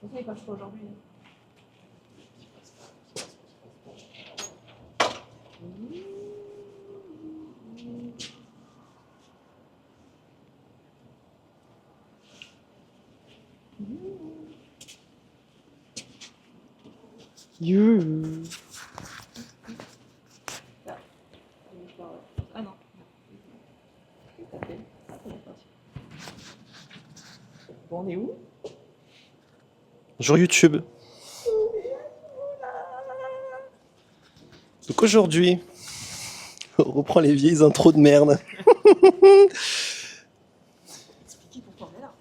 Ça, il passe pas aujourd'hui. Ah non. Bon, on est où? Bonjour YouTube. Donc aujourd'hui, on reprend les vieilles intros de merde. Expliquez pourquoi on est là.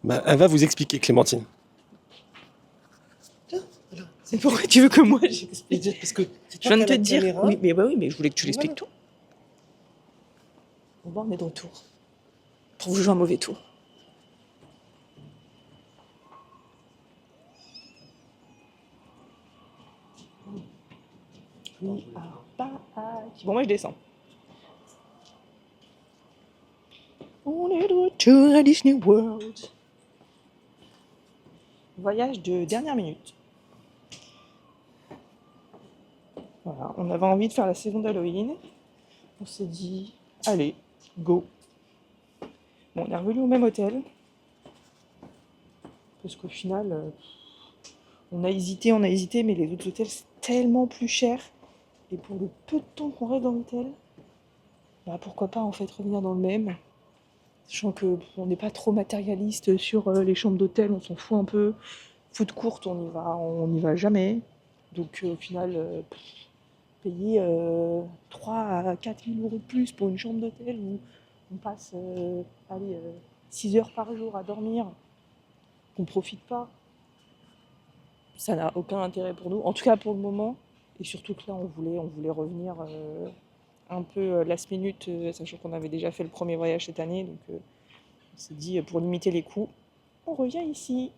Bah, elle va vous expliquer, Clémentine. C'est pourquoi tu veux que moi j'explique? Parce que Je viens de te dire. Oui, mais je voulais que tu l'expliques tout. Bon, on est de retour. Pour vous jouer un mauvais tour. We are back. Bon, moi je descends. On est de retour à Disney World. Voyage de dernière minute. Voilà, on avait envie de faire la saison d'Halloween. On s'est dit, allez, go. Bon, on est revenu au même hôtel. Parce qu'au final, on a hésité, mais les autres hôtels c'est tellement plus cher. Et pour le peu de temps qu'on reste dans l'hôtel, bah pourquoi pas en fait revenir dans le même. Sachant qu'on n'est pas trop matérialiste sur les chambres d'hôtel, on s'en fout un peu. Foot courte, on n'y va jamais. Donc au final, payer 3 à 4 000 euros de plus pour une chambre d'hôtel où on passe 6 heures par jour à dormir, qu'on profite pas, ça n'a aucun intérêt pour nous. En tout cas pour le moment. Et surtout que là, on voulait revenir un peu last minute, sachant qu'on avait déjà fait le premier voyage cette année. Donc on s'est dit, pour limiter les coûts, on revient ici.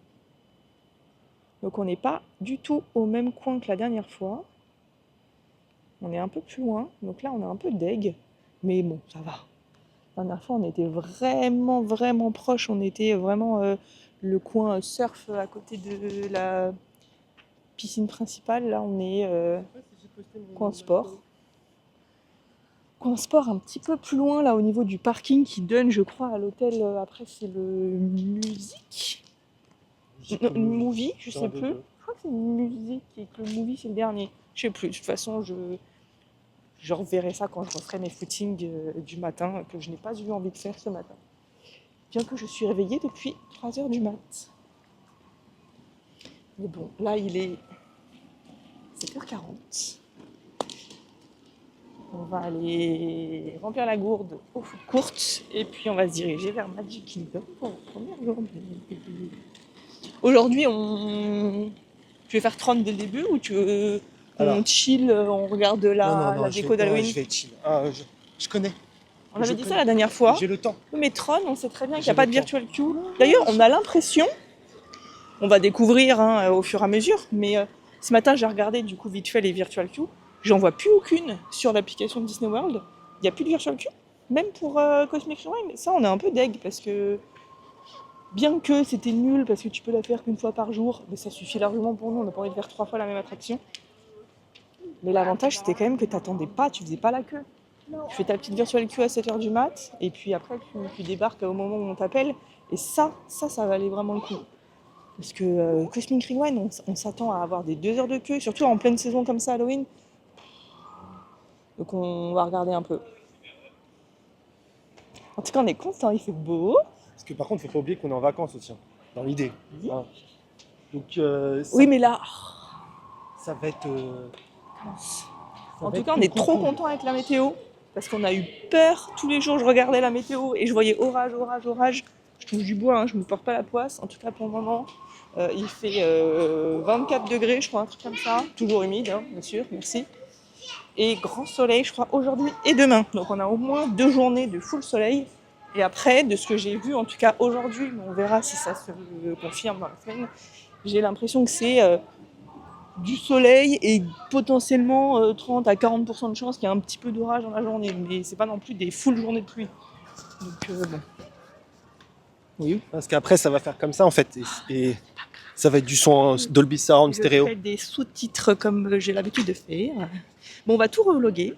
Donc on n'est pas du tout au même coin que la dernière fois. On est un peu plus loin. Donc là, on est un peu deg. Mais bon, ça va. La dernière fois, on était vraiment, vraiment proche. On était vraiment le coin surf à côté de la piscine principale. Là, on est coin sport. Coin sport un petit peu plus loin, là, au niveau du parking qui donne, je crois, à l'hôtel. Après, c'est le musique. Non, movie, je sais plus. Je crois que c'est musique et que le movie, c'est le dernier. Je sais plus. De toute façon, je reverrai ça quand je referai mes footings du matin, que je n'ai pas eu envie de faire ce matin. Bien que je suis réveillée depuis 3h du mat. Mais bon, là il est 7h40. On va aller remplir la gourde aux food courtes et puis on va se diriger vers Magic Kingdom pour la première journée. Aujourd'hui, tu veux faire Tron dès le début ou tu veux on chill, on regarde la déco d'Halloween? Je vais chill. Je connais. On avait dit ça la dernière fois. J'ai le temps. Mais Tron, on sait très bien qu'il n'y a pas de virtual queue. D'ailleurs, on a l'impression, on va découvrir au fur et à mesure, mais ce matin, j'ai regardé du coup vite fait les virtual queues. J'en vois plus aucune sur l'application de Disney World. Il n'y a plus de virtual queue. Même pour Cosmic Rewind. Ça, on est un peu deg parce que bien que c'était nul parce que tu peux la faire qu'une fois par jour, mais ça suffit largement pour nous. On n'a pas envie de faire 3 fois la même attraction. Mais l'avantage, c'était quand même que t'attendais pas, tu faisais pas la queue. Tu fais ta petite virtual queue à 7h du mat, et puis après, tu débarques au moment où on t'appelle. Et ça valait vraiment le coup. Parce que Cosmic Rewind, on s'attend à avoir des 2 heures de queue, surtout en pleine saison comme ça, Halloween. Donc on va regarder un peu. En tout cas, on est content, il fait beau. Parce que par contre, faut pas oublier qu'on est en vacances aussi, dans l'idée. Oui. Hein. Donc, Oui, mais là... ça va être... En tout cas, on est trop content avec la météo. Parce qu'on a eu peur. Tous les jours, je regardais la météo et je voyais orage. Je touche du bois, hein, je me porte pas la poisse. En tout cas, pour le moment, il fait 24 degrés, je crois, un truc comme ça. Toujours humide, hein, bien sûr, merci. Et grand soleil, je crois, aujourd'hui et demain. Donc on a au moins 2 journées de full soleil. Et après, de ce que j'ai vu, en tout cas aujourd'hui, mais on verra si ça se confirme dans la semaine, j'ai l'impression que c'est du soleil et potentiellement 30 à 40% de chance qu'il y ait un petit peu d'orage dans la journée. Mais c'est pas non plus des full journées de pluie. Donc bon. Oui. Parce qu'après, ça va faire comme ça en fait. Et ça va être du son en Dolby Surround Je stéréo. fais des sous-titres comme j'ai l'habitude de faire. Bon, on va tout revloguer.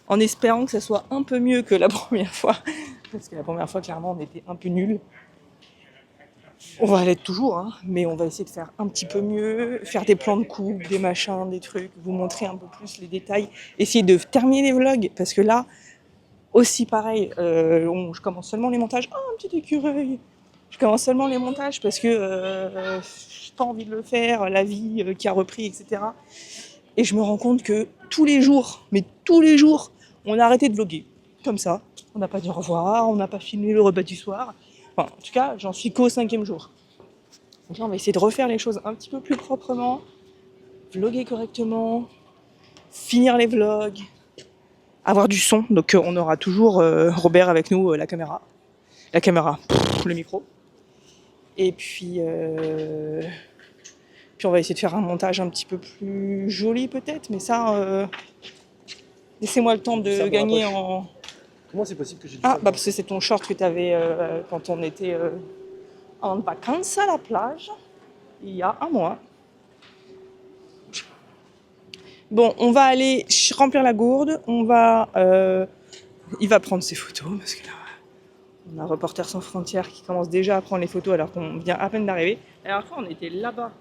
En espérant que ça soit un peu mieux que la première fois. Parce que la première fois, clairement, on était un peu nuls. On va l'être toujours, hein, mais on va essayer de faire un petit peu mieux, faire des plans de coupe, des machins, des trucs, vous montrer un peu plus les détails, essayer de terminer les vlogs, parce que là, aussi pareil, je commence seulement les montages. Oh, un petit écureuil! Je commence seulement les montages parce que j'ai pas envie de le faire, la vie qui a repris, etc. Et je me rends compte que tous les jours, mais tous les jours, on a arrêté de vlogger. Comme ça. On n'a pas dit au revoir, on n'a pas filmé le repas du soir. Enfin, en tout cas, j'en suis qu'au 5e jour. Donc là, on va essayer de refaire les choses un petit peu plus proprement, vlogger correctement, finir les vlogs, avoir du son. Donc on aura toujours Robert avec nous, la caméra. La caméra, le micro. Et puis on va essayer de faire un montage un petit peu plus joli peut-être, mais ça, laissez-moi le temps de Ça me gagner rapproche. en... Comment c'est possible que j'ai du Ah, ça bah parce que c'est ton short que tu avais quand on était en vacances à la plage, il y a un mois. Bon, on va aller remplir la gourde, il va prendre ses photos, parce que là, on a Reporters sans frontières qui commence déjà à prendre les photos alors qu'on vient à peine d'arriver. La dernière fois, on était là-bas.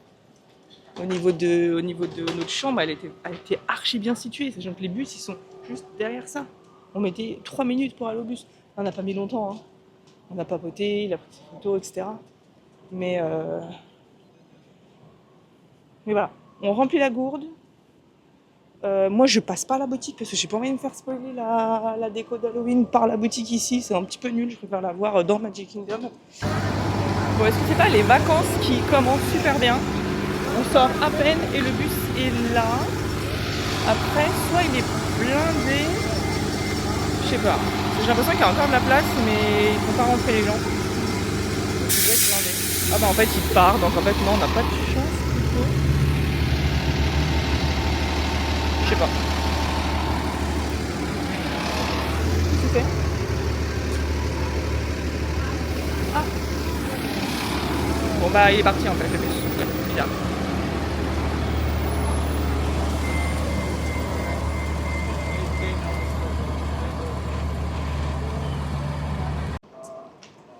Au niveau de notre chambre, elle était archi bien située, sachant que les bus, ils sont juste derrière ça. On mettait 3 minutes pour aller au bus. On n'a pas mis longtemps, hein. On a papoté, il a pris ses photos, etc. Mais voilà, on remplit la gourde. Moi, je passe pas à la boutique parce que j'ai pas envie de me faire spoiler la déco d'Halloween par la boutique ici. C'est un petit peu nul, je préfère la voir dans Magic Kingdom. Bon, est-ce que c'est pas les vacances qui commencent super bien? On sort à peine et le bus est là. Après, soit il est blindé, je sais pas. J'ai l'impression qu'il y a encore de la place, mais ils font pas rentrer les gens. Il doit être blindé. Ah bah en fait, il part, donc en fait, non, on n'a pas de chance plutôt. Je sais pas. Qu'est-ce que tu fais? Ah. Bon bah il est parti en fait le bus. Bizarre.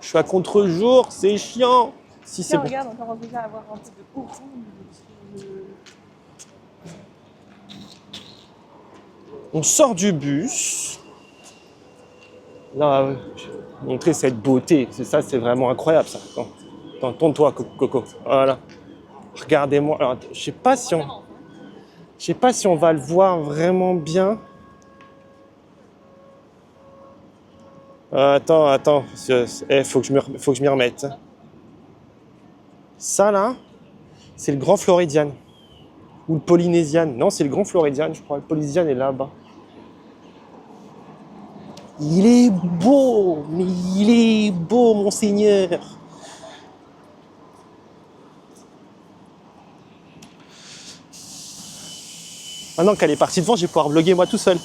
Je suis à contre-jour, c'est chiant. Si c'est Tiens, bon. regarde, on commence déjà à avoir un peu de orange. On sort du bus. Là, je vais vous montrer cette beauté. C'est ça, c'est vraiment incroyable ça. Attends, tourne-toi, Coco. Voilà. Regardez-moi. Alors, je sais pas si on va le voir vraiment bien. Attends. Faut que je m'y remette. Ça là, c'est le Grand Floridian. Ou le Polynesian. Non, c'est le Grand Floridian, je crois. Le Polynesian est là-bas. Il est beau, mais il est beau, monseigneur. Maintenant qu'elle est partie devant, je vais pouvoir vlogger moi tout seul.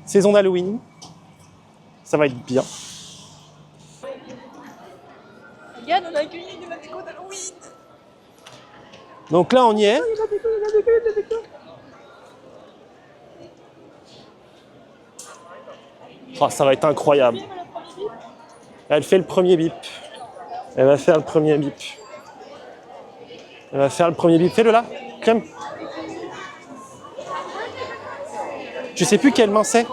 Saison d'Halloween. Ça va être bien. Regarde, on a accueilli de la déco d'Halloween. Donc là, on y est. Il y a la déco. Oh, ça va être incroyable. Elle fait le premier bip. Elle va faire le premier bip. Fais-le là, Clem. Je sais plus quelle main c'est.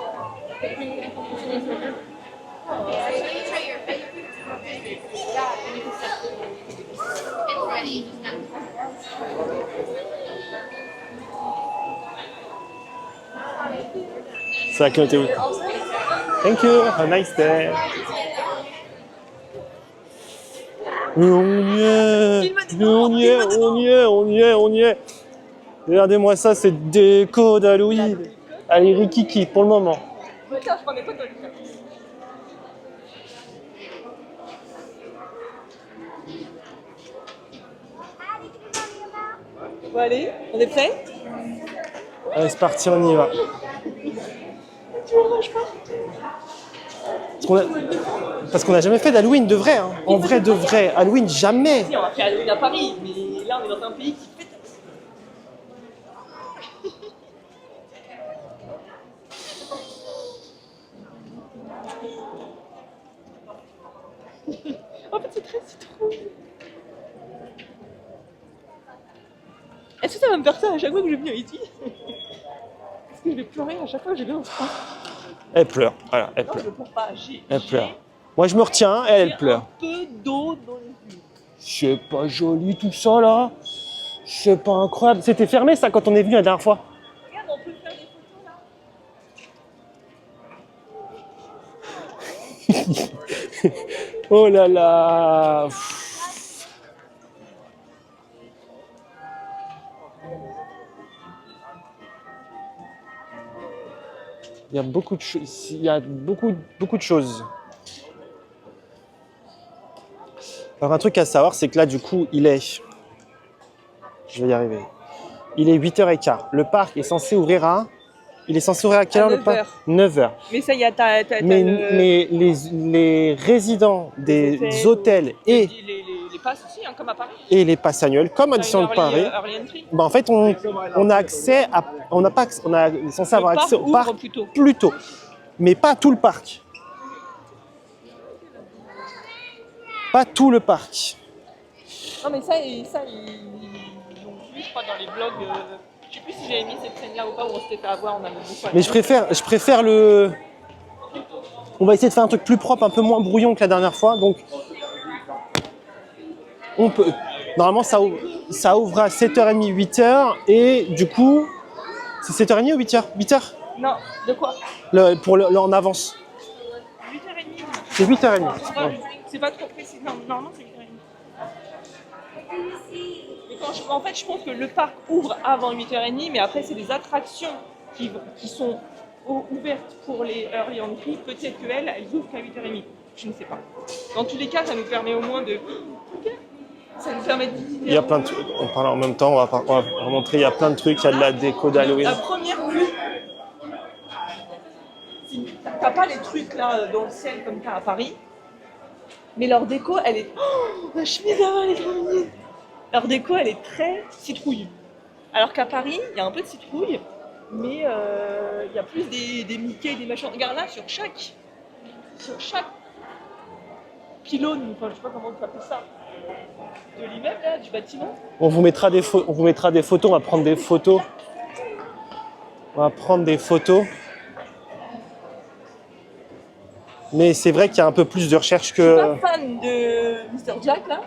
C'est la communauté. Oui. Thank you. Have a nice day. On y est. Regardez-moi ça, c'est déco d'Halloween. Allez, Rikiki pour le moment. Tiens, je prends des photos, Lucas. Bon, allez, on est prêts? Allez, c'est parti, on y va. Tu ne ranges pas? Parce qu'on n'a jamais fait d'Halloween de vrai. Hein. En vrai, de vrai. Halloween, jamais. Si, on a fait Halloween à Paris, mais là on est dans un pays qui fait. En fait, c'est très citrouille. Est-ce que ça va me faire ça à chaque fois que je viens ici? Est-ce que je vais pleurer à chaque fois que je viens au sport? Elle pleure. Voilà, elle Non, je pleure. ne pleure pas. Elle pleure. Moi, je me retiens, elle pleure. Un peu d'eau dans les yeux. C'est pas joli tout ça là. C'est pas incroyable. C'était fermé ça quand on est venu la dernière fois. Regarde, on peut faire des photos là. Oh là là. Il y a beaucoup de choses. Il y a beaucoup de choses. Alors un truc à savoir, c'est que là du coup, il est... Je vais y arriver. Il est 8h15. Le parc est censé ouvrir à... Il est censé ouvrir à quelle heure le parc? 9h. Mais ça, il y a Mais les résidents des hotels et les passes aussi, hein, comme à Paris. et les passes annuelles, comme à Disneyland Paris, Early entry. bah en fait on a accès à, on n'a pas, on est censé avoir accès au parc plus tôt, mais pas tout le parc, pas tout le parc. Non mais ça ils l'ont vu, je crois, dans les vlogs. Je sais plus si j'avais mis cette scène-là ou pas, où on s'était fait avoir, on a mis beaucoup. Mais je préfère le. On va essayer de faire un truc plus propre, un peu moins brouillon que la dernière fois, donc on peut. Normalement ça ouvre à 7h30, 8h, et du coup, c'est 7h30 ou 8h? 8h Non, de quoi? En avance. 8h30. C'est 8h30. Ouais. C'est pas trop précis, non, normalement c'est 8h30. En fait, je pense que le parc ouvre avant 8h30, mais après, c'est des attractions qui sont ouvertes pour les early entry. Peut-être qu'elles ouvrent qu'à 8h30. Je ne sais pas. Dans tous les cas, ça nous permet au moins de. Ça nous permet de visiter. Il y a plein de trucs. On parle en même temps, on va montrer. Il y a plein de trucs. Il y a de la déco d'Halloween. La première vue, t'as pas les trucs là dans le ciel comme t'as à Paris, mais leur déco, elle est. Oh, la chemise avant, elle est trop mignonne. Leur déco, elle est très citrouille. Alors qu'à Paris, il y a un peu de citrouille, mais il y a plus des Mickey, des machins. Regarde là, sur chaque pylône, enfin je sais pas comment tu appelles ça, de l'immeuble là, du bâtiment. On vous mettra des photos. On va prendre des photos. Mais c'est vrai qu'il y a un peu plus de recherche Je que. suis pas fan de Mr. Jack là.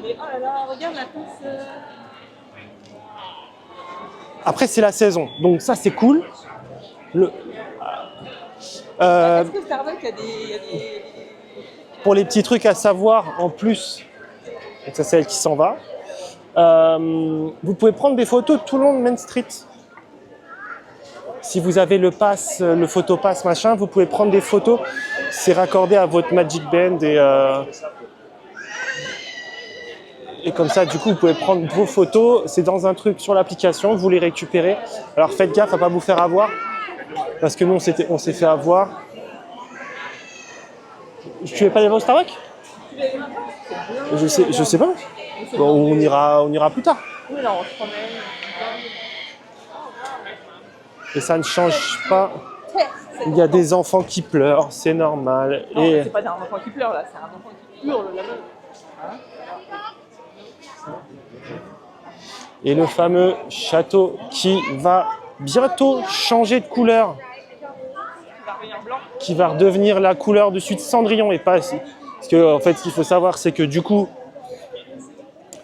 Mais oh là là, regarde la tasse. Après, c'est la saison, donc ça c'est cool. Est-ce que Starbucks a des. Pour les petits trucs à savoir en plus, donc ça c'est elle qui s'en va. Vous pouvez prendre des photos tout le long de Main Street. Si vous avez le pass, le photopass machin, vous pouvez prendre des photos. C'est raccordé à votre Magic Band et comme ça, du coup, vous pouvez prendre vos photos. C'est dans un truc sur l'application, vous les récupérez. Alors faites gaffe à pas vous faire avoir, parce que nous on s'est fait avoir. Tu veux pas aller au Starbucks? Je sais pas. Bon, on ira plus tard. Oui, là, on se promène. Et ça ne change pas. Il y a des enfants qui pleurent, c'est normal. Non, Et c'est pas un enfant qui pleure là, c'est un enfant qui hurle là-bas. Et le fameux château qui va bientôt changer de couleur, qui va redevenir la couleur de suite Cendrillon et pas. Parce que en fait, ce qu'il faut savoir, c'est que du coup,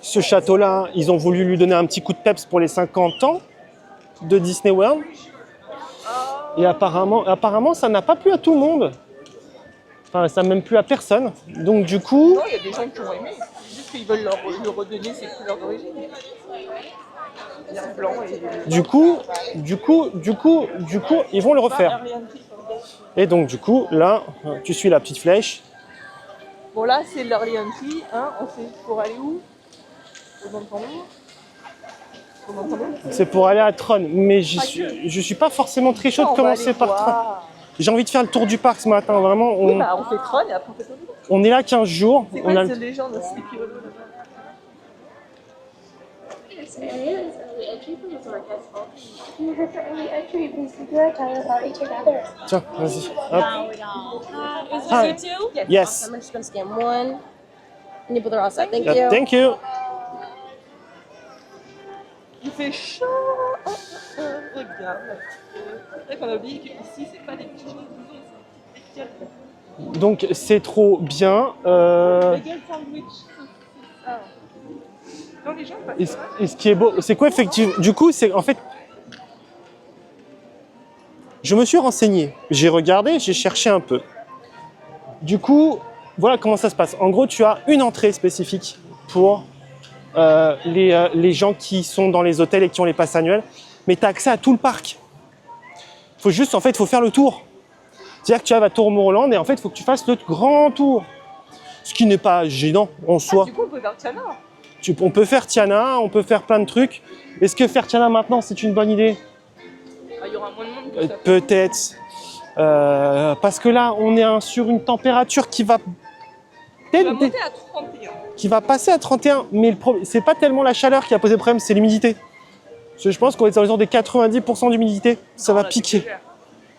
ce château-là, ils ont voulu lui donner un petit coup de peps pour les 50 ans de Disney World. Et apparemment, ça n'a pas plu à tout le monde. Enfin, ça n'a même plu à personne. Donc du coup. Non, il y a des gens qui ont aimé. C'est juste qu'ils veulent leur redonner ses couleurs d'origine. Blanc et. Du coup, ils vont le refaire. Et donc du coup, là, tu suis la petite flèche. Bon là, c'est l'early entry, hein. On sait pour aller où? Au Montandon. C'est pour aller à Tron, mais je suis pas forcément très chaud de commencer par Tron. J'ai envie de faire le tour du parc ce matin, vraiment. Oui, bah on fait Tron et après on fait Hollywood. On est là 15 jours. C'est On quoi a... cette légende de Sleepy Hollow là-bas? This area is early entry for resort guests only. Here for early entry, please keep your attire party together. Tiens, vas-y. Hop. No, we don't. Is Hi. this you too? Yes. Awesome. I'm just gonna scan one. Nipple are all set. Thank Yep, you. thank you. Il fait chaud. Regarde. C'est vrai qu'on a oublié qu'ici, c'est pas des petits choses c'est des bagels. Donc c'est trop bien. Bagel sandwich. Ah. Donc les gens passent Et ce qui est beau, c'est quoi effectivement? Du coup, c'est en fait, je me suis renseigné, j'ai regardé, j'ai cherché un peu. Du coup, voilà comment ça se passe. En gros, tu as une entrée spécifique pour les gens qui sont dans les hôtels et qui ont les passes annuelles, mais tu as accès à tout le parc. Faut juste, en fait, faut faire le tour. C'est-à-dire que tu arrives à Tourmorland et en fait, il faut que tu fasses le grand tour. Ce qui n'est pas gênant en soi. Du coup, on peut faire Tiana. On peut faire Tiana, on peut faire plein de trucs. Est-ce que faire Tiana maintenant, c'est une bonne idée? Ah, il y aura moins de monde que ça. Peut-être. Parce que là, on est sur une température qui va On va monter à 31. qui va passer à 31. Mais le problème, c'est pas tellement la chaleur qui a posé problème, c'est l'humidité. Parce que je pense qu'on est dans les ordres des 90% d'humidité. Ça va piquer.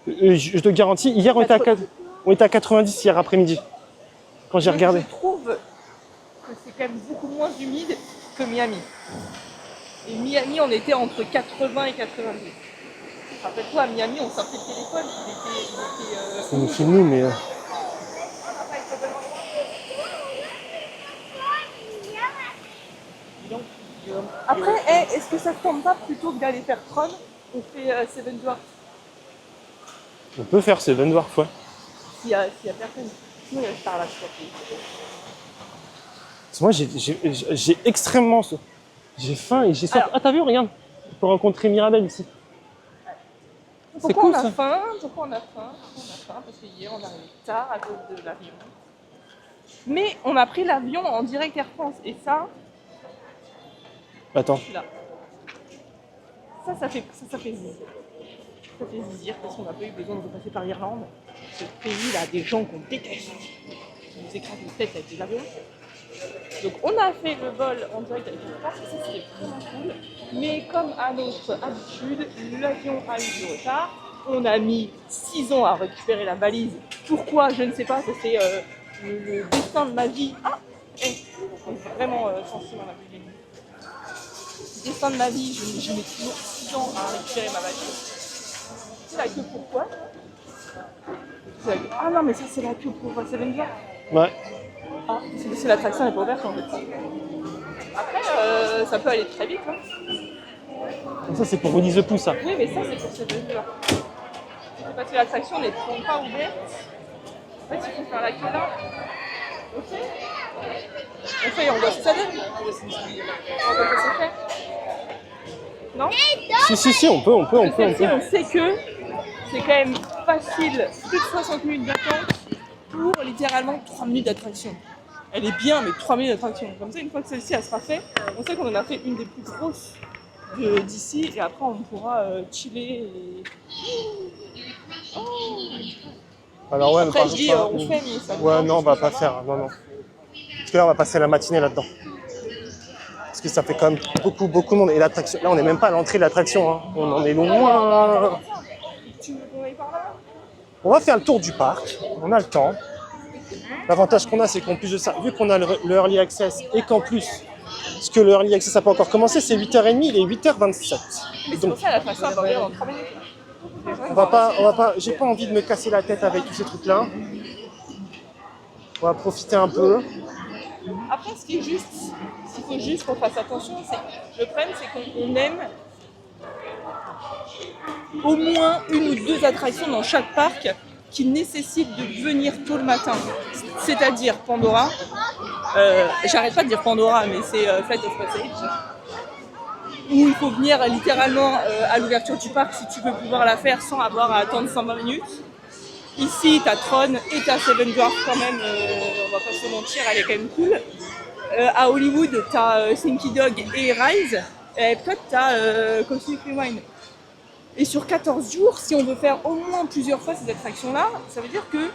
Je te garantis, hier, on était à 90 hier après-midi. Quand j'ai regardé. Je trouve que c'est quand même beaucoup moins humide que Miami. Et Miami, on était entre 80 et 90. Rappelle-toi, à Miami, on sortait le téléphone, il était C'est nous, mais. Après, est-ce que ça te tente pas plutôt que d'aller faire Tron, on fait Seven Dwarfs On peut faire Seven Dwarfs, ouais. s'il y a personne. Sinon, il y a Star Wars. Parce que moi, j'ai extrêmement. J'ai faim et j'ai soif. Alors. Ah, t'as vu, regarde. On peut rencontrer Mirabelle ici. C'est Pourquoi cool, on a ça. faim? Pourquoi on a faim? Parce que hier, on est arrivé tard à cause de l'avion. Mais on a pris l'avion en direct Air France. Et ça, Attends. je suis là. Ça fait zizir. Ça fait zizir parce qu'on n'a pas eu besoin de repasser par l'Irlande. Ce pays-là a des gens qu'on déteste. Qui nous écrasent les têtes avec des avions. Donc on a fait le vol en direct avec Air France. Ça, c'était vraiment cool. Mais comme à notre habitude, l'avion a eu du retard. On a mis 6 ans à récupérer la valise. Pourquoi? Je ne sais pas. C'est le destin de ma vie. Ah, c'est vraiment sensible à ma vie. Le destin de ma vie, je mets toujours 6 ans à récupérer ma valise. C'est la queue pourquoi? Ah non, mais ça c'est la queue pour Seven Dwarfs. Ouais. Ah, c'est l'attraction n'est pas ouverte en fait. Après, ça peut aller très vite. Hein. Ça, c'est pour Winnie the Pooh, ça. Oui, mais ça c'est pour Seven Dwarfs. C'est parce que l'attraction n'est pas ouverte. En fait, il faut faire la queue là. Ok. On fait, on voit ce que ça donne. On voit ce que ça fait. Non? Si, on peut. Celle-ci, on sait que c'est quand même facile, plus de 60 minutes d'attente pour littéralement 3 minutes d'attraction. Elle est bien, mais 3 minutes d'attraction. Comme ça, une fois que celle-ci elle sera faite, on sait qu'on en a fait une des plus grosses d'ici, et après on pourra chiller. Et... Oh. Alors, ouais, Après, mais je dis, on fait, mais ça. Ouais, non, on va pas faire. Non. Parce que là, on va passer la matinée là-dedans. Parce que ça fait quand même beaucoup de monde. Et l'attraction, là, on n'est même pas à l'entrée de l'attraction. Hein. On en est loin. Tu veux qu'on aille par là? On va faire le tour du parc. On a le temps. L'avantage qu'on a, c'est qu'en plus de ça, vu qu'on a le Early Access et qu'en plus, parce que le Early Access n'a pas encore commencé, c'est 8h30, il est 8h27. Mais c'est pour ça l'attraction va ouvrir dans 3 minutes. On va pas, j'ai pas envie de me casser la tête avec tous ces trucs-là. On va profiter un peu. Après, ce qu'il faut juste qu'on fasse attention, c'est que le problème, c'est qu'on aime au moins 1 ou 2 attractions dans chaque parc qui nécessitent de venir tôt le matin. C'est-à-dire Pandora. J'arrête pas de dire Pandora, mais c'est Flight of Passage. Où il faut venir littéralement à l'ouverture du parc si tu veux pouvoir la faire sans avoir à attendre 120 minutes. Ici, t'as Tron et t'as Seven Dwarfs quand même, on va pas se mentir, elle est quand même cool. À Hollywood, t'as Slinky Dog et Rise. Et peut-être t'as Cosmic Rewind. Et sur 14 jours, si on veut faire au moins plusieurs fois ces attractions-là, ça veut dire que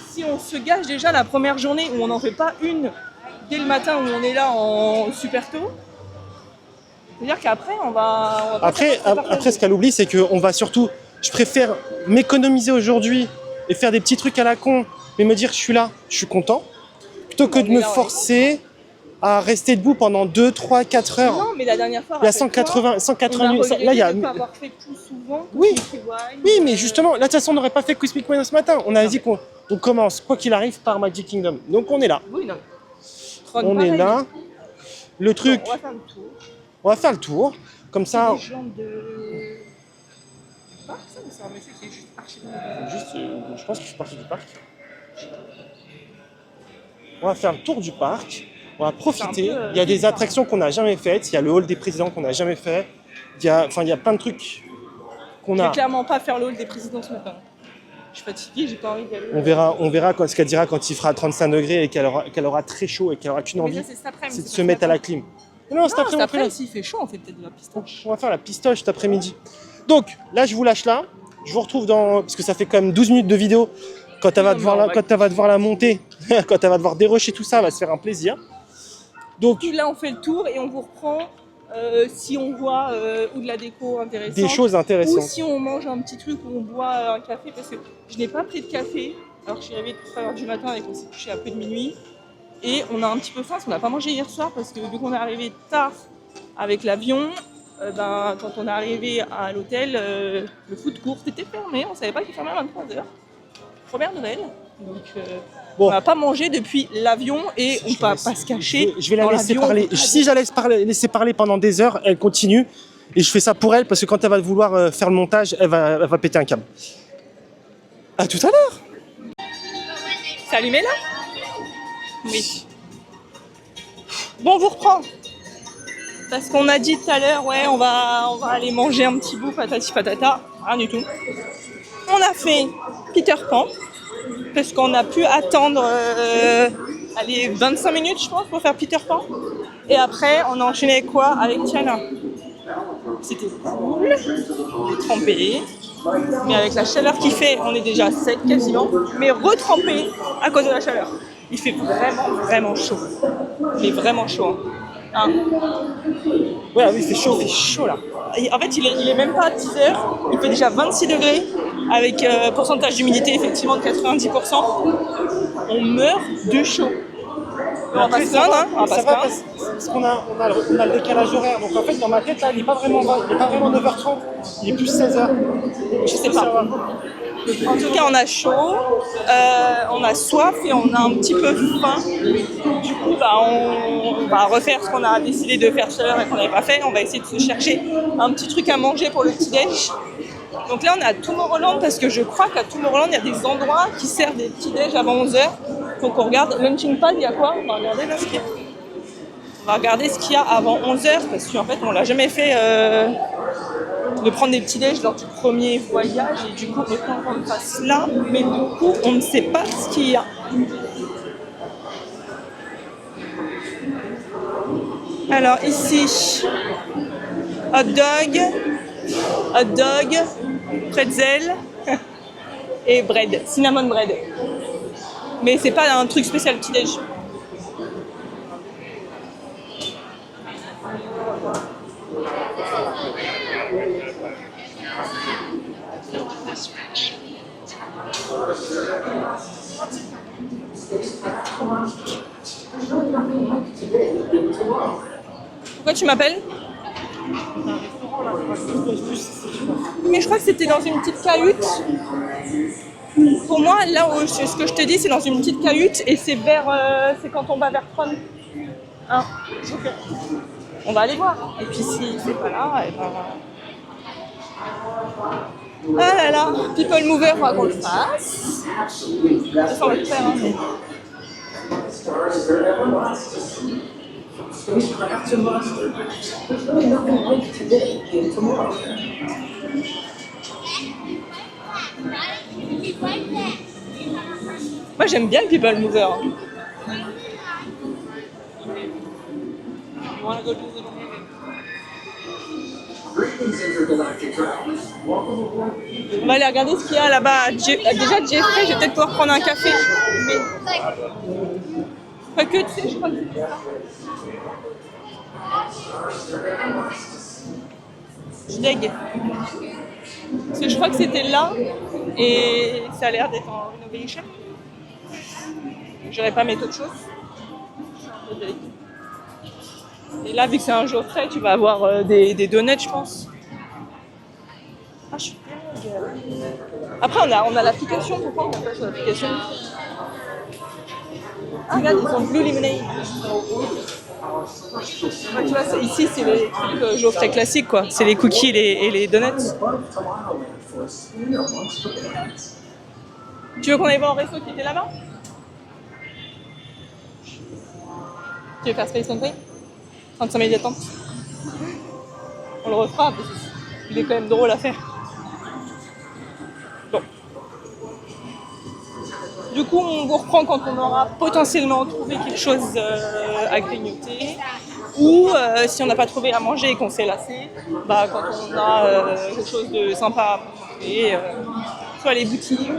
si on se gâche déjà la première journée où on n'en fait pas une dès le matin où on est là en super tôt, c'est-à-dire qu'après, on va Après, ce qu'elle oublie, c'est qu'on va surtout... Je préfère m'économiser aujourd'hui et faire des petits trucs à la con, mais me dire je suis là, je suis content, plutôt que de me forcer à rester debout pendant 2, 3, 4 heures. Non, mais la dernière fois, Il y a 180 minutes. Là, il y a... de ne pas avoir fait plus souvent. Oui, mais justement, là, de toute façon, on n'aurait pas fait Cosmic Wine ce matin. On a dit qu'on commence, quoi qu'il arrive, par Magic Kingdom. Donc, on est là. Oui, non. On est là. Le truc... On va faire le tour. On va faire le tour. Comme ça... Des jambes de... parc, ça, ou c'est un monsieur qui est juste archi bon. Je pense qu'il fait partie du parc. On va faire le tour du parc. On va profiter. Il y a des attractions qu'on n'a jamais faites. Il y a le hall des présidents qu'on n'a jamais fait. Il y a plein de trucs qu'on a. Je vais clairement pas faire le hall des présidents ce matin. Je suis fatiguée, j'ai pas envie d'y aller. On verra ce qu'elle dira quand il fera 35 degrés et qu'elle aura très chaud et qu'elle aura qu'une envie, c'est de se mettre à la clim. Non, cet après-midi, s'il fait chaud, on fait peut-être de la pistache. On va faire la pistache cet après-midi. Donc, là, je vous lâche là. Je vous retrouve parce que ça fait quand même 12 minutes de vidéo. Quand elle va devoir la monter, quand elle va devoir dérocher tout ça, elle va se faire un plaisir. Donc, là, on fait le tour et on vous reprend si on voit ou de la déco intéressante. Des choses intéressantes. Ou si on mange un petit truc ou on boit un café, parce que je n'ai pas pris de café. Alors, je suis arrivée à 3h du matin et qu'on s'est couché à peu de minuit. Et on a un petit peu faim parce qu'on n'a pas mangé hier soir parce que vu qu'on est arrivé tard avec l'avion, quand on est arrivé à l'hôtel, le food court était fermé. On ne savait pas qu'il fermait à 23h. Première nouvelle. Donc, on n'a pas mangé depuis l'avion et on ne va pas se cacher. Je vais la laisser parler. Si je la laisser parler pendant des heures, elle continue. Et je fais ça pour elle parce que quand elle va vouloir faire le montage, elle va péter un câble. À tout à l'heure. C'est allumé là ? Oui. Bon, on vous reprend. Parce qu'on a dit tout à l'heure, ouais, on va aller manger un petit bout, patati patata. Rien du tout. On a fait Peter Pan. Parce qu'on a pu attendre 25 minutes, je pense, pour faire Peter Pan. Et après, on a enchaîné avec quoi ? Avec Tiana. C'était cool. On est trempé. Mais avec la chaleur qu'il fait, on est déjà sec quasiment. Mais retrempé à cause de la chaleur. Il fait vraiment, vraiment chaud. Mais vraiment chaud. Hein. Ouais, oui, il fait chaud. Il fait chaud là. Et en fait, il est même pas à 10h. Il fait déjà 26 degrés. Avec pourcentage d'humidité effectivement de 90%. On meurt de chaud. On va pas se plaindre, hein. On va pas se plaindre. Parce qu'on a le décalage horaire. Donc en fait, dans ma tête, là, il n'est pas vraiment 9h30. Il est plus 16h. Je sais pas. En tout cas, on a chaud, on a soif et on a un petit peu faim. Du coup, on va refaire ce qu'on a décidé de faire tout à l'heure et qu'on n'avait pas fait. On va essayer de se chercher un petit truc à manger pour le petit-déj. Donc là, on est à Tomorrowland parce que je crois qu'à Tomorrowland, il y a des endroits qui servent des petits-déj avant 11h. Faut qu'on regarde. Launching Pad, il y a quoi ? On va regarder là ce qu'il y a. On va regarder ce qu'il y a avant 11h parce qu'en fait, on l'a jamais fait de prendre des petits-déj lors du premier voyage. Et du coup, autant qu'on le fasse là. Mais du coup, on ne sait pas ce qu'il y a. Alors ici, hot dog, pretzel et bread, cinnamon bread. Mais c'est pas un truc spécial petit-déj. Pourquoi tu m'appelles ? Mais je crois que c'était dans une petite cahute. Pour moi, là où ce que je te dis, c'est dans une petite cahute et c'est c'est quand on va vers Tron. Hein, okay. On va aller voir. Et puis si c'est pas là, et ben... Ah là là, People Mover, il faudra qu'on le fasse. Ça, on va le faire. Hein. Moi j'aime bien le People Mover. On va aller regarder ce qu'il y a là-bas. Déjà, Jeffrey, je vais peut-être pouvoir prendre un café. Mais... Pas que, tu sais, je crois que c'est ça. Je deg. Parce que je crois que c'était là et ça a l'air d'être en renovation. J'aurais pas mettre autre chose. Et là, vu que c'est un jour frais, tu vas avoir des donuts, je pense. Ah, je suis deg. Après, on a l'application. Pourquoi on n'a pas sur l'application? Ah, regarde, ils ont Blue Lemonade. Ouais, tu vois, ici, c'est les trucs jour frais classiques, quoi. C'est les cookies et les donuts. Tu veux qu'on aille voir au resto qui était là-bas? Tu veux faire Space Mountain? 35 minutes d'attente. On le refera, parce qu'il est quand même drôle à faire. Bon. Du coup, on vous reprend quand on aura potentiellement trouvé quelque chose à grignoter. Ou si on n'a pas trouvé à manger et qu'on s'est lassé, bah, quand on a quelque chose de sympa à manger, soit les boutiques,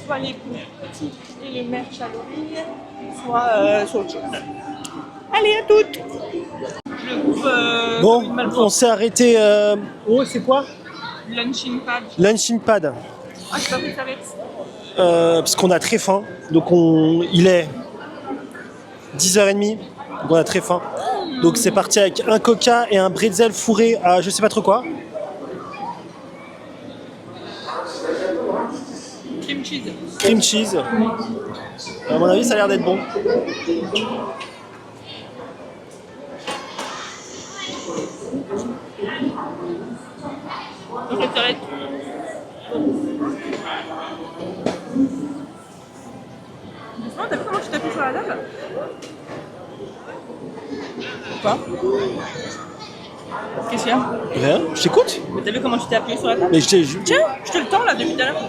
soit les boutiques et le merch à l'origine, soit autre chose. Allez, à toutes! Je le coupe Bon, comme une on s'est arrêté. Oh, c'est quoi? Lunching pad. Lunching pad. Ah, je sais pas pris ça avec. Parce qu'on a très faim. Donc il est 10h30. Donc on a très faim. Donc c'est parti avec un coca et un bretzel fourré à je sais pas trop quoi. Cream cheese. Cream cheese. À mon avis, ça a l'air d'être bon. Donc, ça va être... Oh, t'as vu comment tu t'appuies sur la table? Quoi? Qu'est-ce qu'il y a? Rien, je t'écoute. Mais t'as vu comment tu t'es appuyé sur la table? Mais Tiens, je te le tends là depuis tout à l'heure.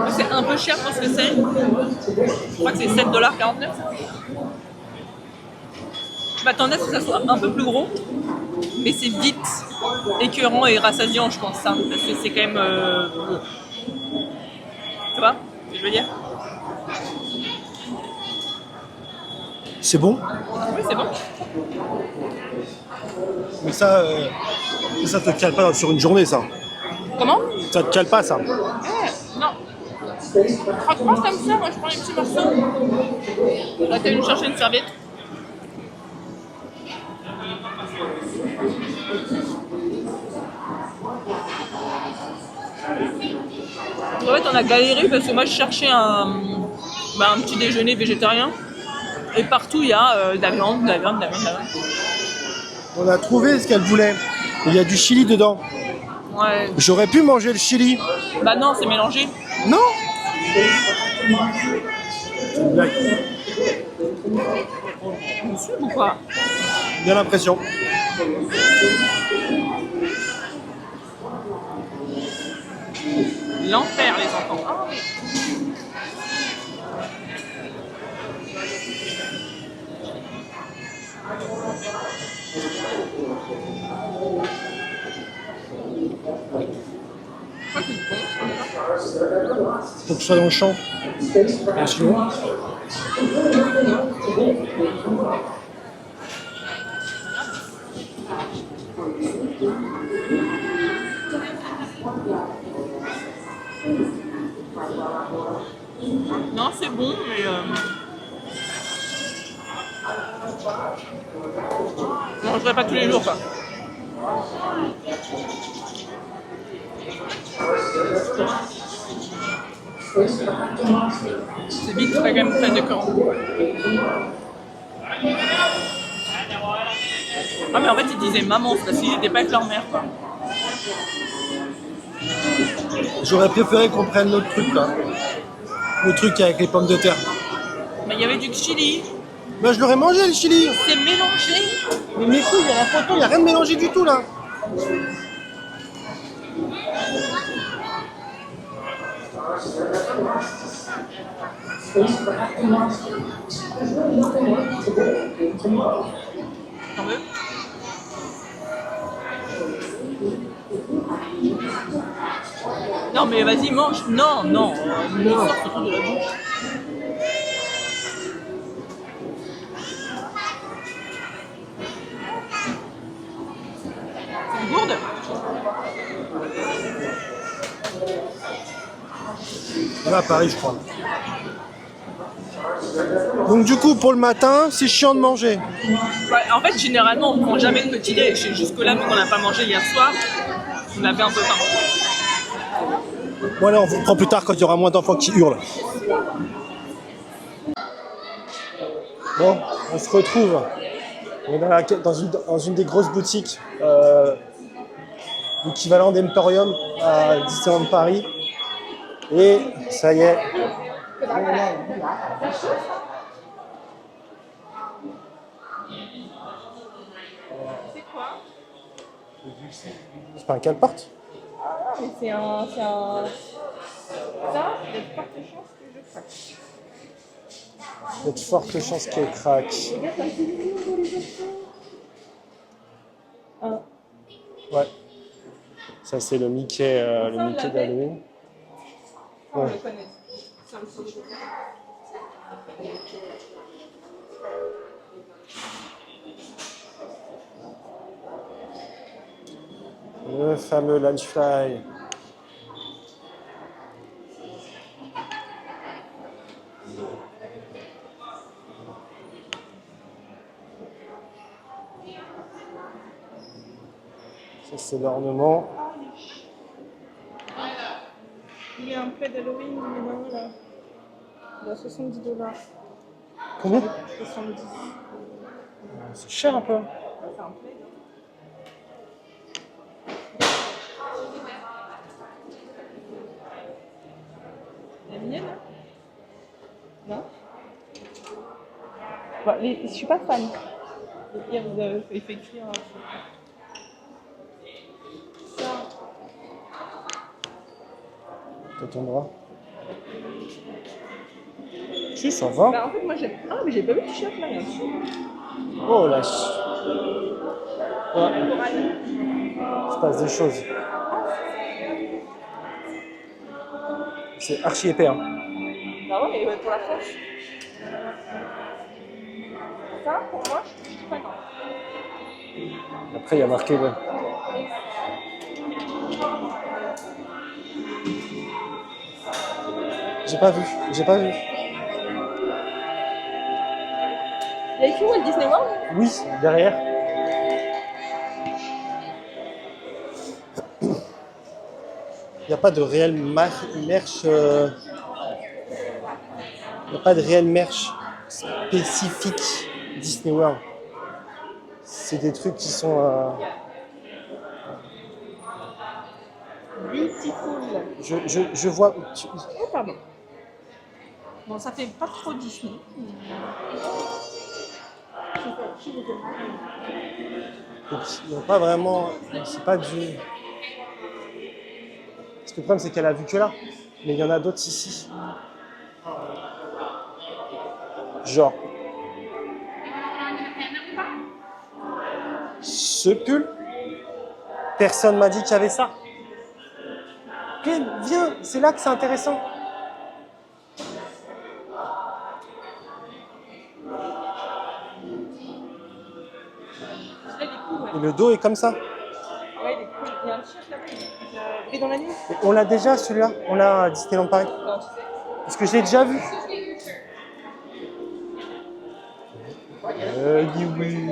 C'est un peu cher pour ce que c'est. Je crois que c'est $7,49. Je m'attendais à ce que ça soit un peu plus gros, mais c'est vite écœurant et rassasiant, je pense, ça. Parce que c'est quand même. Tu vois ce que je veux dire? C'est bon. Oui, c'est bon. Mais ça te cale pas sur une journée, ça. Comment? Ça te cale pas, ça. Non. Franchement, comme ça, moi je prends les petits morceaux. Là, t'as venu chercher une serviette. En fait, on a galéré parce que moi je cherchais un petit déjeuner végétarien. Et partout il y a de la viande, de la viande, de la viande, de la viande. On a trouvé ce qu'elle voulait. Il y a du chili dedans. Ouais. J'aurais pu manger le chili. Bah non, c'est mélangé. Non. C'est une blague. Ou quoi? Bien l'impression. L'enfer, les enfants. Ah oui. Faut que je sois dans le champ. Bien sûr. Non, c'est bon, mais je mangerai pas tous les jours, quoi. C'est vite, très quand même très décorant. Ah mais en fait ils disaient maman, c'est parce qu'ils n'étaient pas avec leur mère, quoi. J'aurais préféré qu'on prenne l'autre truc là. Le truc avec les pommes de terre. Mais il y avait du chili, Moi je l'aurais mangé le chili. c'est mélangé. Mais mes couilles, il y a la photo, il n'y a rien de mélangé du tout là. T'en veux? Non mais vas-y mange. Non, non. Il sort ce truc de la bouche. C'est une gourde? Là, à Paris, je crois. Donc du coup, pour le matin, c'est chiant de manger. Ouais, en fait, généralement, on prend jamais de petit déj. Jusque-là, vu qu'on n'a pas mangé hier soir, on avait un peu faim. Bon, allez, on vous reprend plus tard quand il y aura moins d'enfants qui hurlent. Bon, on se retrouve. On est dans une des grosses boutiques, l'équivalent d'Emporium à Disneyland Paris. Et ça y est. C'est quoi? C'est pas un cale-porte? Mais c'est un. Ça, il y a de fortes chances que je craque. Il y a de fortes chances qu'elle craque. Regarde, t'as vu les options? Ouais. Ça, c'est le Mickey, d'Halloween. On le connaît. Ça me semble. Le fameux Lunchfly. Ça, c'est l'ornement. Il y a un plaid d'Halloween, il est là, là. Il a $70. Combien? 70. C'est cher un peu. C'est un plaid. La mienne, là? Non? Bah, je suis pas fan. Le pire, vous avez fait écrire. Ça. T'as ton bras. Si, ça va. Bah, en fait, moi j'aime. Ah, mais j'ai pas vu le t-shirt là, il y a un dessous. Oh la Ouais, il se passe des choses. C'est archi épais. Hein. Bah ouais, mais pour la France. Ça, pour moi, je suis pas grave. Après, il y a marqué. Ouais. J'ai pas vu. Il y a écrit Walt Disney World? Oui, derrière. Il n'y a pas de réel merch. Il n'y a pas de réel merch spécifique Disney World. C'est des trucs qui sont. Beautiful. Je vois. Oh, pardon. Bon, ça fait pas trop Disney. Il n'y a pas vraiment. C'est pas du. Parce que le problème, c'est qu'elle a vu que là. Mais il y en a d'autres ici. Genre. Ce pull. Personne m'a dit qu'il y avait ça. Viens, c'est là que c'est intéressant. Celui-là, il est cool, ouais. Et le dos est comme ça. Ouais, il est cool. Il y a un t-shirt là. Il est dans la nuit. Et on l'a déjà celui-là. On l'a à Disneyland Paris. Non, tu sais. Parce que je l'ai déjà vu. Dis oui.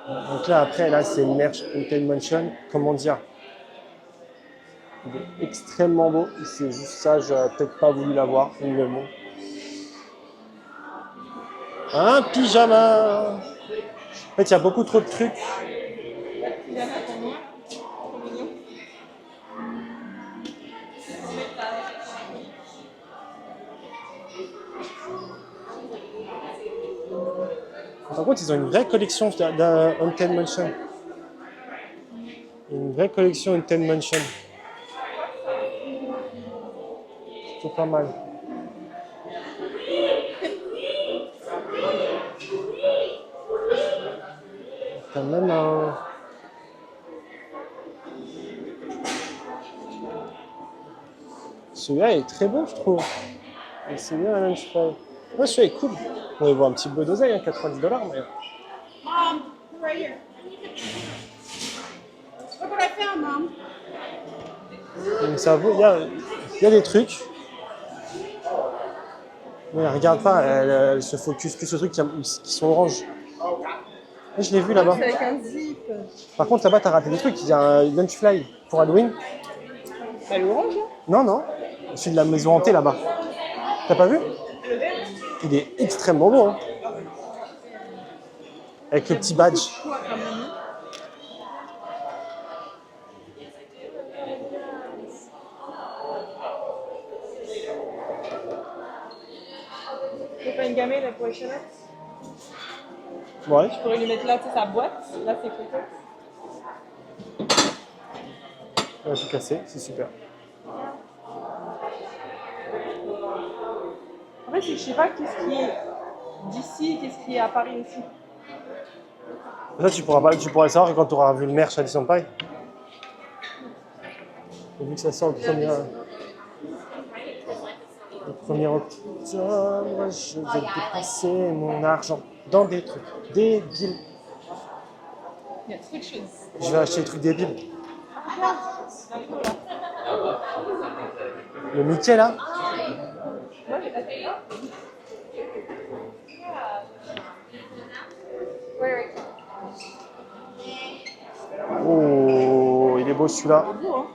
Donc là, après, là, c'est merch Haunted Mansion. Comment dire? Il est extrêmement beau. C'est juste ça, j'aurais peut-être pas voulu l'avoir. Mais bon. Un pyjama. En fait, il y a beaucoup trop de trucs. Pyjama pour moi. Trop mignon. Par contre, ils ont une vraie collection d'un Haunted Mansion. Une vraie collection Haunted Mansion. pas mal. T'as même un... Celui-là est très beau, je trouve. Et c'est bien la même cheval. Ouais, celui-là est cool. On va voir un petit peu d'oseille, hein, 90 $, mais... Mom, right here. Look what I found, Mom. Donc ça vaut... Il y a des trucs. Mais elle regarde pas, elle se focus plus sur les trucs qui sont orange. Ouais, je l'ai vu là-bas. C'est avec un zip. Par contre, là-bas, t'as raté des trucs. Il y a un lunch fly pour Halloween. Elle est orange, hein? Non, non. Celui de la maison hantée là-bas. T'as pas vu? Il est extrêmement beau. Hein. Avec le petit badge. C'est pas une gamelle, elle pourrait chez Ouais. Je pourrais lui mettre là, tu sais, sa boîte. Là, c'est cool. On va tout casser, c'est super. En fait, je sais pas qu'est-ce qui est d'ici, qu'est-ce qui est à Paris aussi. Ça, tu pourras le savoir quand tu auras vu le merch à Disneyland Paris. Et vu que ça sort le 1er octobre, je vais dépenser mon argent dans des trucs débiles. Il y a trop de choses. Je vais acheter des trucs débiles. Le Mickey là? Oh, il est beau celui-là. C'est beau, hein?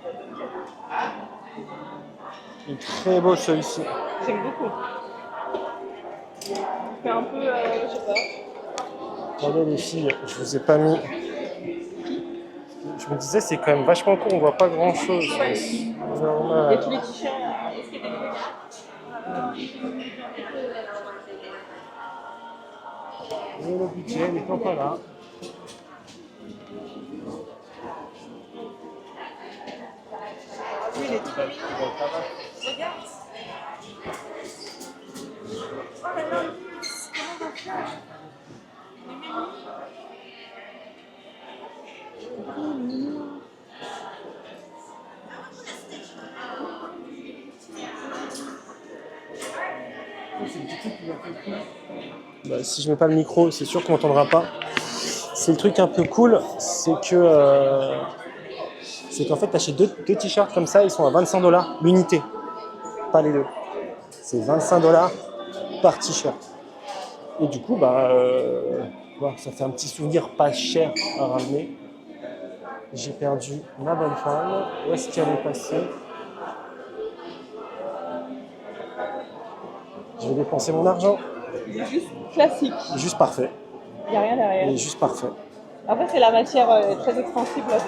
Il est très beau celui-ci. J'aime beaucoup. Il fait un peu, je sais pas. Regardez les filles, je vous ai pas mis. Je me disais, c'est quand même vachement court, on voit pas grand chose. Il y a tous les t-shirts. Et le budget n'étant pas là. Oui, il est trop mignon. Regarde. Oh là là, comment on va faire? Oh, mignon. Bah, si je mets pas le micro, c'est sûr qu'on m'entendra pas. C'est le truc un peu cool, c'est qu'en fait, tu achètes deux t-shirts comme ça, ils sont à 25 $ l'unité, pas les deux. C'est 25 $ par t-shirt. Et du coup, voilà, ça fait un petit souvenir pas cher à ramener. J'ai perdu ma bonne femme. Où est-ce qu'elle est passée? Je vais dépenser mon argent. Il est juste classique. Juste parfait. Il n'y a rien derrière. Il est juste parfait. Après, c'est la matière très extensible là, de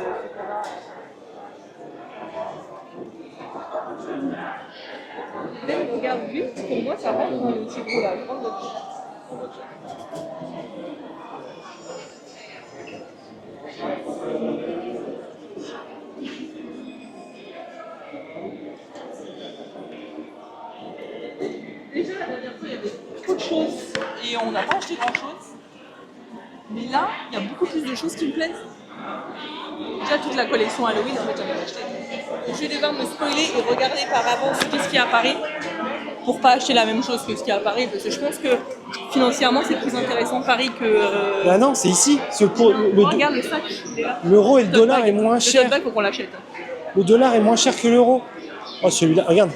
même, regarde, lui, pour moi, ça rentre dans le petit gros là. Grande voiture. Déjà, la dernière fois, il y avait trop de choses et on n'a pas acheté grand chose. Mais là, il y a beaucoup plus de choses qui me plaisent. Déjà, toute la collection Halloween, en fait, j'avais acheté. Je vais devoir me spoiler et regarder par avance qu'est-ce qu'il y a à Paris pour pas acheter la même chose que ce qu'il y a à Paris. Parce que je pense que financièrement, c'est plus intéressant Paris que. Ah non, c'est ici. Regarde le sac, il est là. L'euro et le dollar bag. est moins cher. Le tote bag, faut qu'on l'achète. Le dollar est moins cher que l'euro. Oh, celui-là, regarde.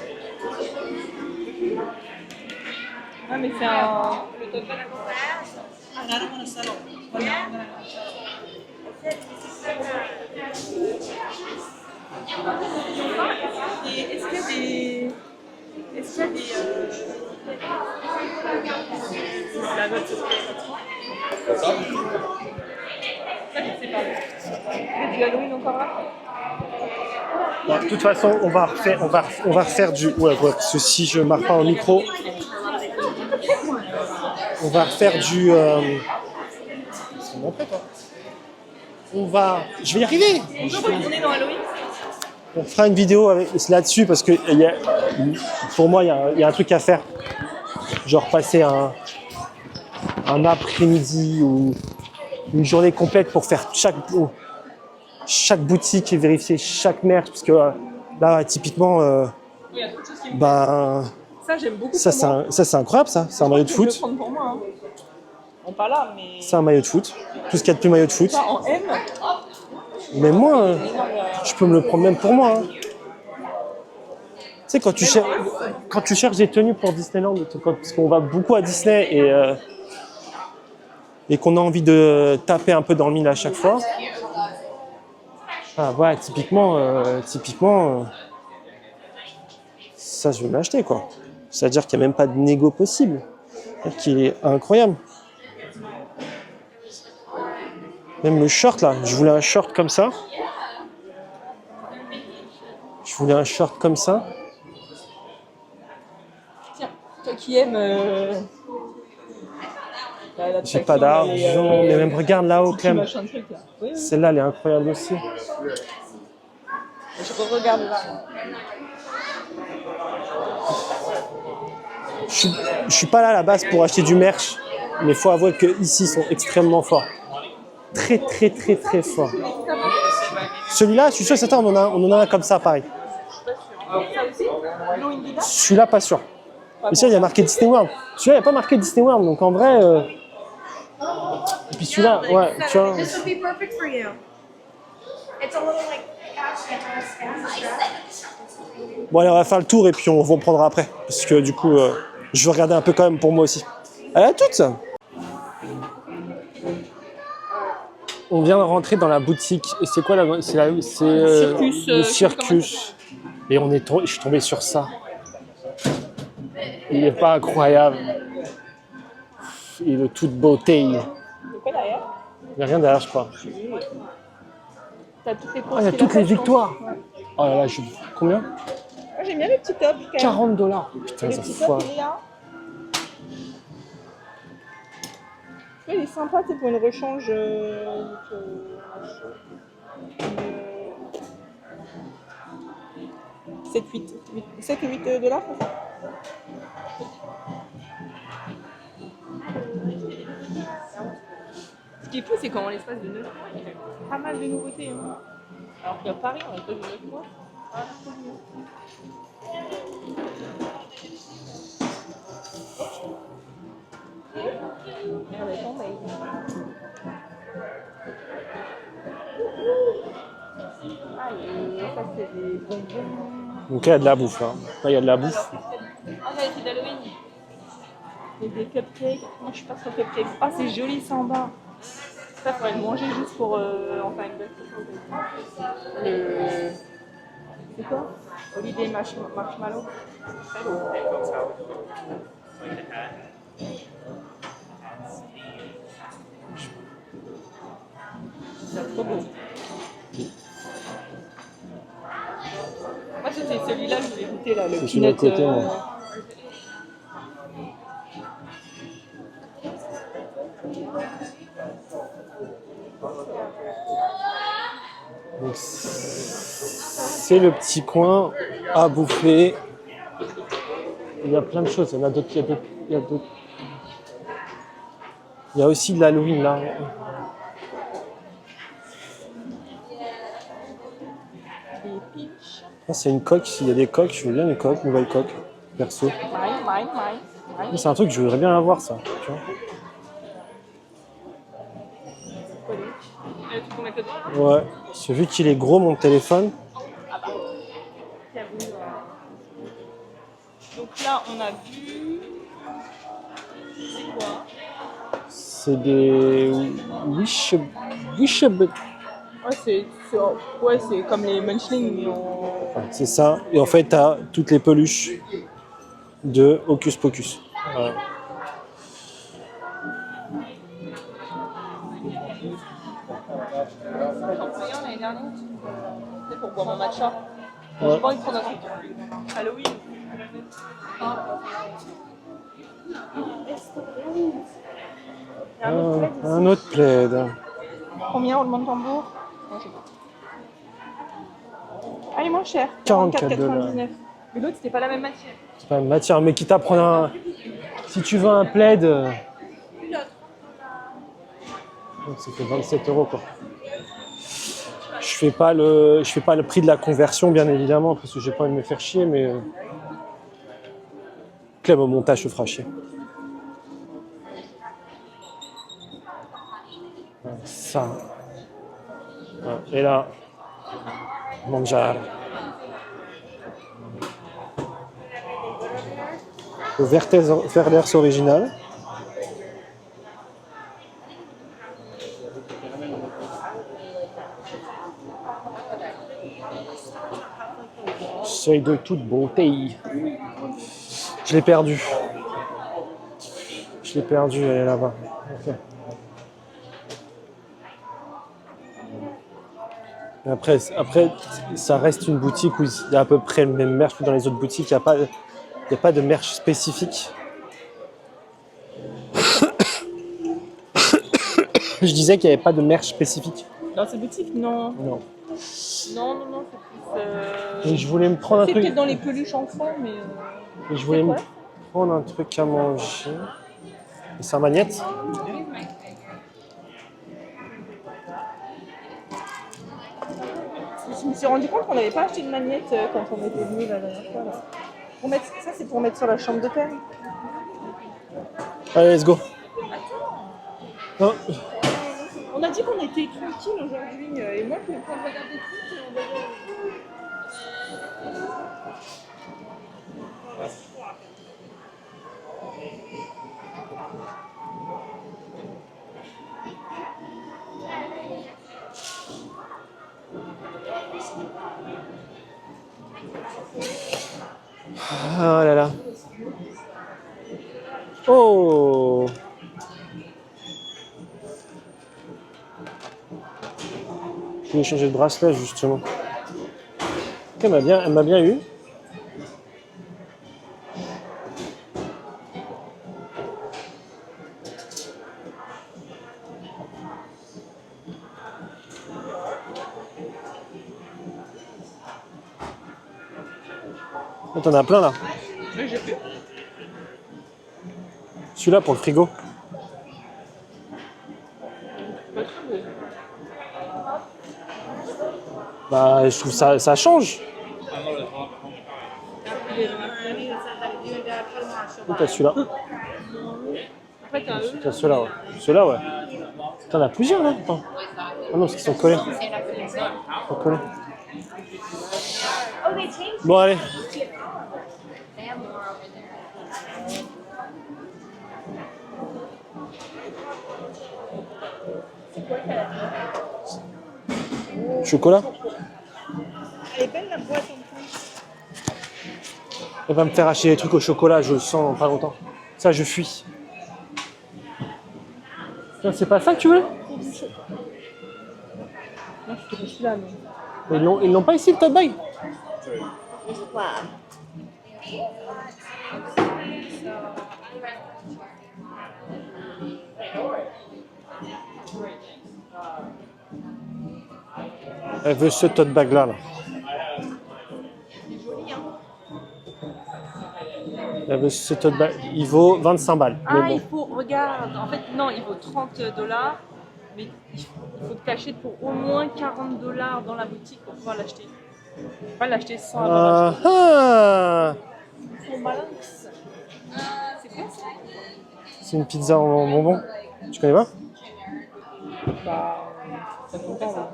Ah, mais c'est un. Le tote bag. Et est-ce qu'il y a des. Est-ce qu'il y a des. La note sur ça, je sais pas. Il y a du Halloween encore là? Bon, de toute façon, on va refaire du. Ouais, parce que si je marque pas au micro, on va refaire du. C'est montré, toi. Je vais y arriver. On peut retourner dans Halloween? On fera une vidéo là-dessus parce que pour moi, il y a un truc à faire. Genre passer un après-midi ou une journée complète pour faire chaque boutique et vérifier chaque merch. Parce que là, typiquement, Il y a tout ce qui me ben, Ça, j'aime beaucoup. ça, c'est incroyable, ça. C'est un maillot de Je vais le foot. prendre pour moi. Hein. Bon, pas là, mais. C'est un maillot de foot. Tout ce qu'il y a de plus maillot de foot. Ça, en M. Mais moi, je peux me le prendre même pour moi. Hein. Tu sais, quand tu cherches des tenues pour Disneyland, parce qu'on va beaucoup à Disney et qu'on a envie de taper un peu dans le mille à chaque fois. Ah ouais, typiquement, ça je vais m'acheter quoi. C'est-à-dire qu'il n'y a même pas de négo possible. C'est-à-dire qu'il est incroyable. Même le short là, je voulais un short comme ça. Je voulais un short comme ça. Tiens, toi qui aimes. J'ai pas d'argent, mais même regarde là-haut, Clem. Machin de truc, là. Oui, oui. Celle-là, elle est incroyable aussi. Je regarde là. Je suis pas là à la base pour acheter du merch, mais il faut avouer qu'ici, ils sont extrêmement forts. Très, très, très, très forts. Celui-là, je suis sûr que on en a un comme ça, pareil. Celui-là, pas sûr. Mais ça, il y a marqué Disney World. Celui-là, il n'y a pas marqué Disney World, donc en vrai... Et puis celui-là, ouais, tu vois... This would be perfect for you. It's a little like Bon, allez, on va faire le tour et puis on vous reprendra après. Parce que du coup, je vais regarder un peu quand même pour moi aussi. Allez, à toutes! On vient de rentrer dans la boutique. Et c'est quoi la... C'est le circus. Et je suis tombé sur ça. Il n'est pas incroyable. Il est de toute beauté. De quoi derrière? Il n'y a rien derrière, je crois. T'as toutes les Ah, il y a toutes les victoires. Oh là là, combien? Moi, j'aime bien les petits tops. $40. Putain, Le ça petit fout quoi. top, il est là. Tu vois, il est sympa, tu sais, pour une rechange. 7 ou 8 dollars, c'est ça? Ce qui est fou, c'est qu'en l'espace de 9 mois, il y a pas mal de nouveautés. Hein. Alors qu'à Paris, on a pas de 9 mois. Ah, trop bien. Merde, attends, mais... Allez, ça c'est des bonbons. Donc là, il y a de la bouffe. Là, il y a de la bouffe. Ah, là, c'est d'Halloween. Et des cupcakes. Moi, je suis pas sur cupcakes. Ah, c'est joli ça en bas. Ça, faudrait le manger juste pour en faire une belle photo. C'est quoi? Holiday marshmallow. Très beau. C'est trop beau. Moi, c'était celui-là que je voulais goûter là. C'est celui-là à côté, moi. Donc, c'est le petit coin à bouffer. Il y a plein de choses. Il y en a d'autres. Il y a aussi de l'Halloween là. Ah, c'est une coque. S'il y a des coques, je veux bien une coque, une nouvelle coque, perso. Mine. C'est un truc que je voudrais bien avoir, ça. Tu vois. Tu peux mettre le doigt là? Ouais. J'ai vu qu'il est gros mon téléphone. Donc là, on a vu. C'est quoi? C'est des wish. Ouais, c'est comme les Munchlings, mais en... Ouais, c'est ça. Et en fait, t'as toutes les peluches de Hocus Pocus. Voilà. Champollion l'année dernière. C'est pour boire mon matcha. Ouais. J'ai pas envie de prendre un truc. Halloween. Un autre plaid. Combien roulement de tambour? Non, je sais pas. Ah, il est moins cher. 44 $. Mais l'autre, c'était pas la même matière. C'est pas la même matière, mais quitte à prendre un. Si tu veux un plaid. Ça fait 27 € quoi. Je fais pas le prix de la conversion, bien évidemment, parce que j'ai pas envie de me faire chier, mais. Clem au montage se fera chier. Ça. Et là, mangiare. Le Werther's original. C'est de toute beauté. Je l'ai perdu. Elle est là-bas. Ok. Après, ça reste une boutique où il y a à peu près le même merch que dans les autres boutiques. Il n'y a pas de merch spécifique. Je disais qu'il n'y avait pas de merch spécifique. Dans cette boutique, non. Non. Non, c'est plus. Et je voulais me prendre un C'est truc. peut-être dans les peluches enfants, mais. Et je voulais me quoi prendre un truc à manger. Et c'est un magnette. Je me suis rendu compte qu'on n'avait pas acheté de magnette quand on était venu la dernière fois. Là. Ça, c'est pour mettre sur la chambre d'hôtel. Allez, let's go. Non. On a dit qu'on était tranquille aujourd'hui, et moi, je vais prendre regarder des trucs. Et on va Oh là là. Oh. Je voulais changer de bracelet justement. Elle m'a bien eu. Oh, t'en as plein là. Oui, j'ai fait. Celui-là pour le frigo. Pas trop beau. Bah, je trouve ça change. Où t'as celui-là? Après, t'as eux. T'as celui-là, ouais. Celui-là, ouais. T'en as plusieurs là? Attends. Ah non, parce qu'ils sont collés. Ils sont collés. Bon, allez. Chocolat? Elle est belle la boîte en plus. Elle va me faire acheter des trucs au chocolat, je le sens dans pas longtemps. Ça, je fuis. Tiens, c'est pas ça que tu veux? Non, c'était pas celui-là, mais. Ils l'ont pas ici, le top bag? Elle veut ce tote bag là. Elle veut ce tote bag. Il vaut 25 balles. Ah, mais bon. il faut, regarde, en fait, non, il vaut 30 $, mais il faut te cacher pour au moins 40 $ dans la boutique pour pouvoir l'acheter. Tu peux pas l'acheter sans avoir acheté. Ah, ah. Son balance. C'est quoi ça? C'est une pizza en bonbon. Tu connais pas? Bah, ça fait pas.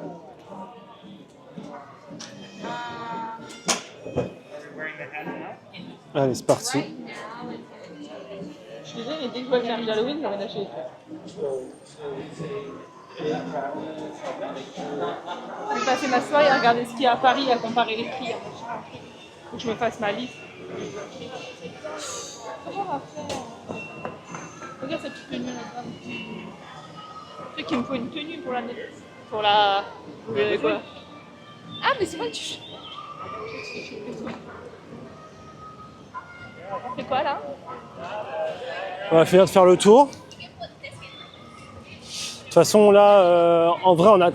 Allez, c'est parti. Je suis désolée, mais dès que je vois le merch d'Halloween, j'ai envie d'acheter des trucs. Je vais passer ma soirée à regarder ce qu'il y a à Paris, à comparer les prix. Faut que je me fasse ma liste. Regarde cette petite tenue là-bas. Tu sais qu'il me faut une tenue pour la... Pour la... quoi? Ah, mais c'est vrai que tu... On fait quoi là? On va finir de faire le tour. De toute façon, là, en vrai,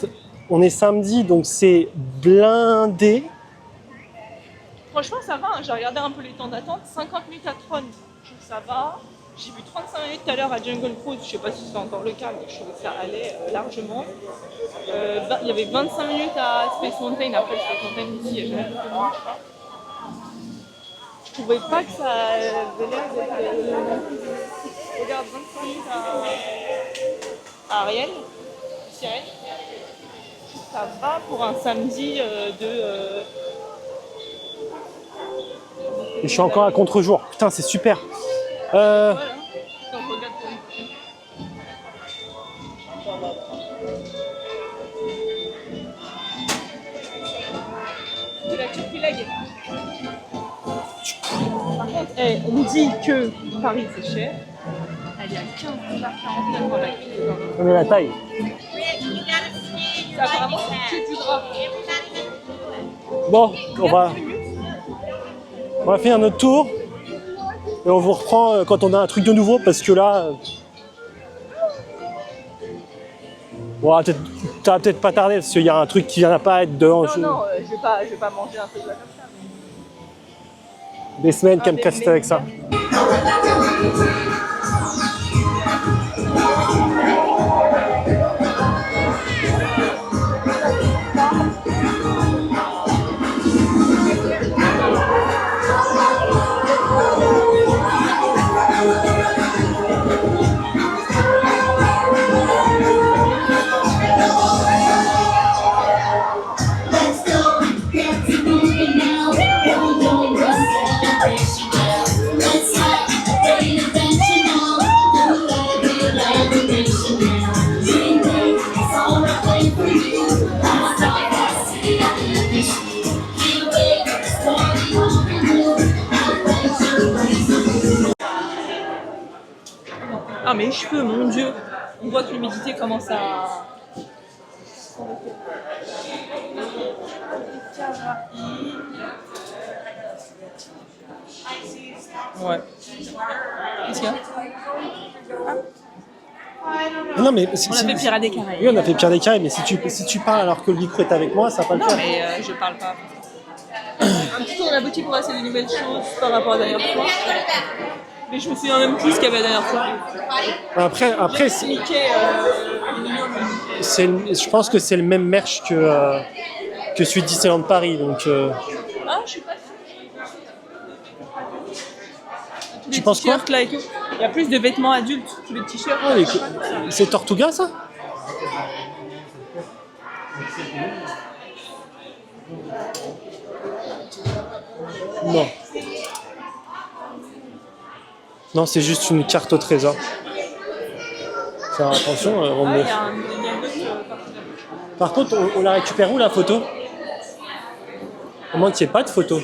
on est samedi, donc c'est blindé. Franchement, ça va, hein. J'ai regardé un peu les temps d'attente. 50 minutes à Tron, je trouve que ça va. J'ai vu 35 minutes tout à l'heure à Jungle Cruise, je sais pas si c'est encore le cas, mais je trouve que ça allait largement. Il y avait 25 minutes à Space Mountain, après Space Mountain ici, il y a beaucoup moins, je crois. Je trouvais pas que ça avait l'air d'être... Regarde, 25 minutes à Ariel, Sirène. Ça va pour un samedi Et je suis encore à contre-jour. Putain, c'est super. Voilà. Donc, regarde pour de la Turkey Leg. Par contre, on nous dit que Paris c'est cher. Elle est à 15,49 $ la kilo. Mais la taille. Ça, apparemment, c'est que du gras. Bon, on va faire notre tour. Et on vous reprend quand on a un truc de nouveau parce que là. Bon, ça va peut-être pas tarder parce qu'il y a un truc qui vient d'apparaître devant. Non, je vais pas manger un truc là comme ça. Des semaines qu'elle me casse avec ça. Ah mes cheveux, mon Dieu. On voit que l'humidité commence à... Ouais. Qu'est-ce qu'il y a? Non, mais On a fait Pirates des Caraïbes. Oui, on a fait Pirates des Caraïbes, mais si tu parles alors que le micro est avec moi, ça va pas le Non, faire. mais je parle pas. Un petit tour dans la boutique pour essayer des nouvelles choses par rapport à la dernière fois. Mais je me souviens même plus ce qu'il y avait la dernière fois. Après Mickey, je pense que c'est le même merch que celui de Disneyland Paris. Donc, ah, je suis pas sûre. Tous Tu les penses quoi? t-shirts, là et tout. Il y a plus de vêtements adultes, tous les t-shirts. ah, c'est Tortuga ça? Non. Non, c'est juste une carte au trésor. Faire attention, Ah, Rondo. il y a un autre Par contre, on la récupère où la photo? Au moins qu'il n'y ait pas de photo.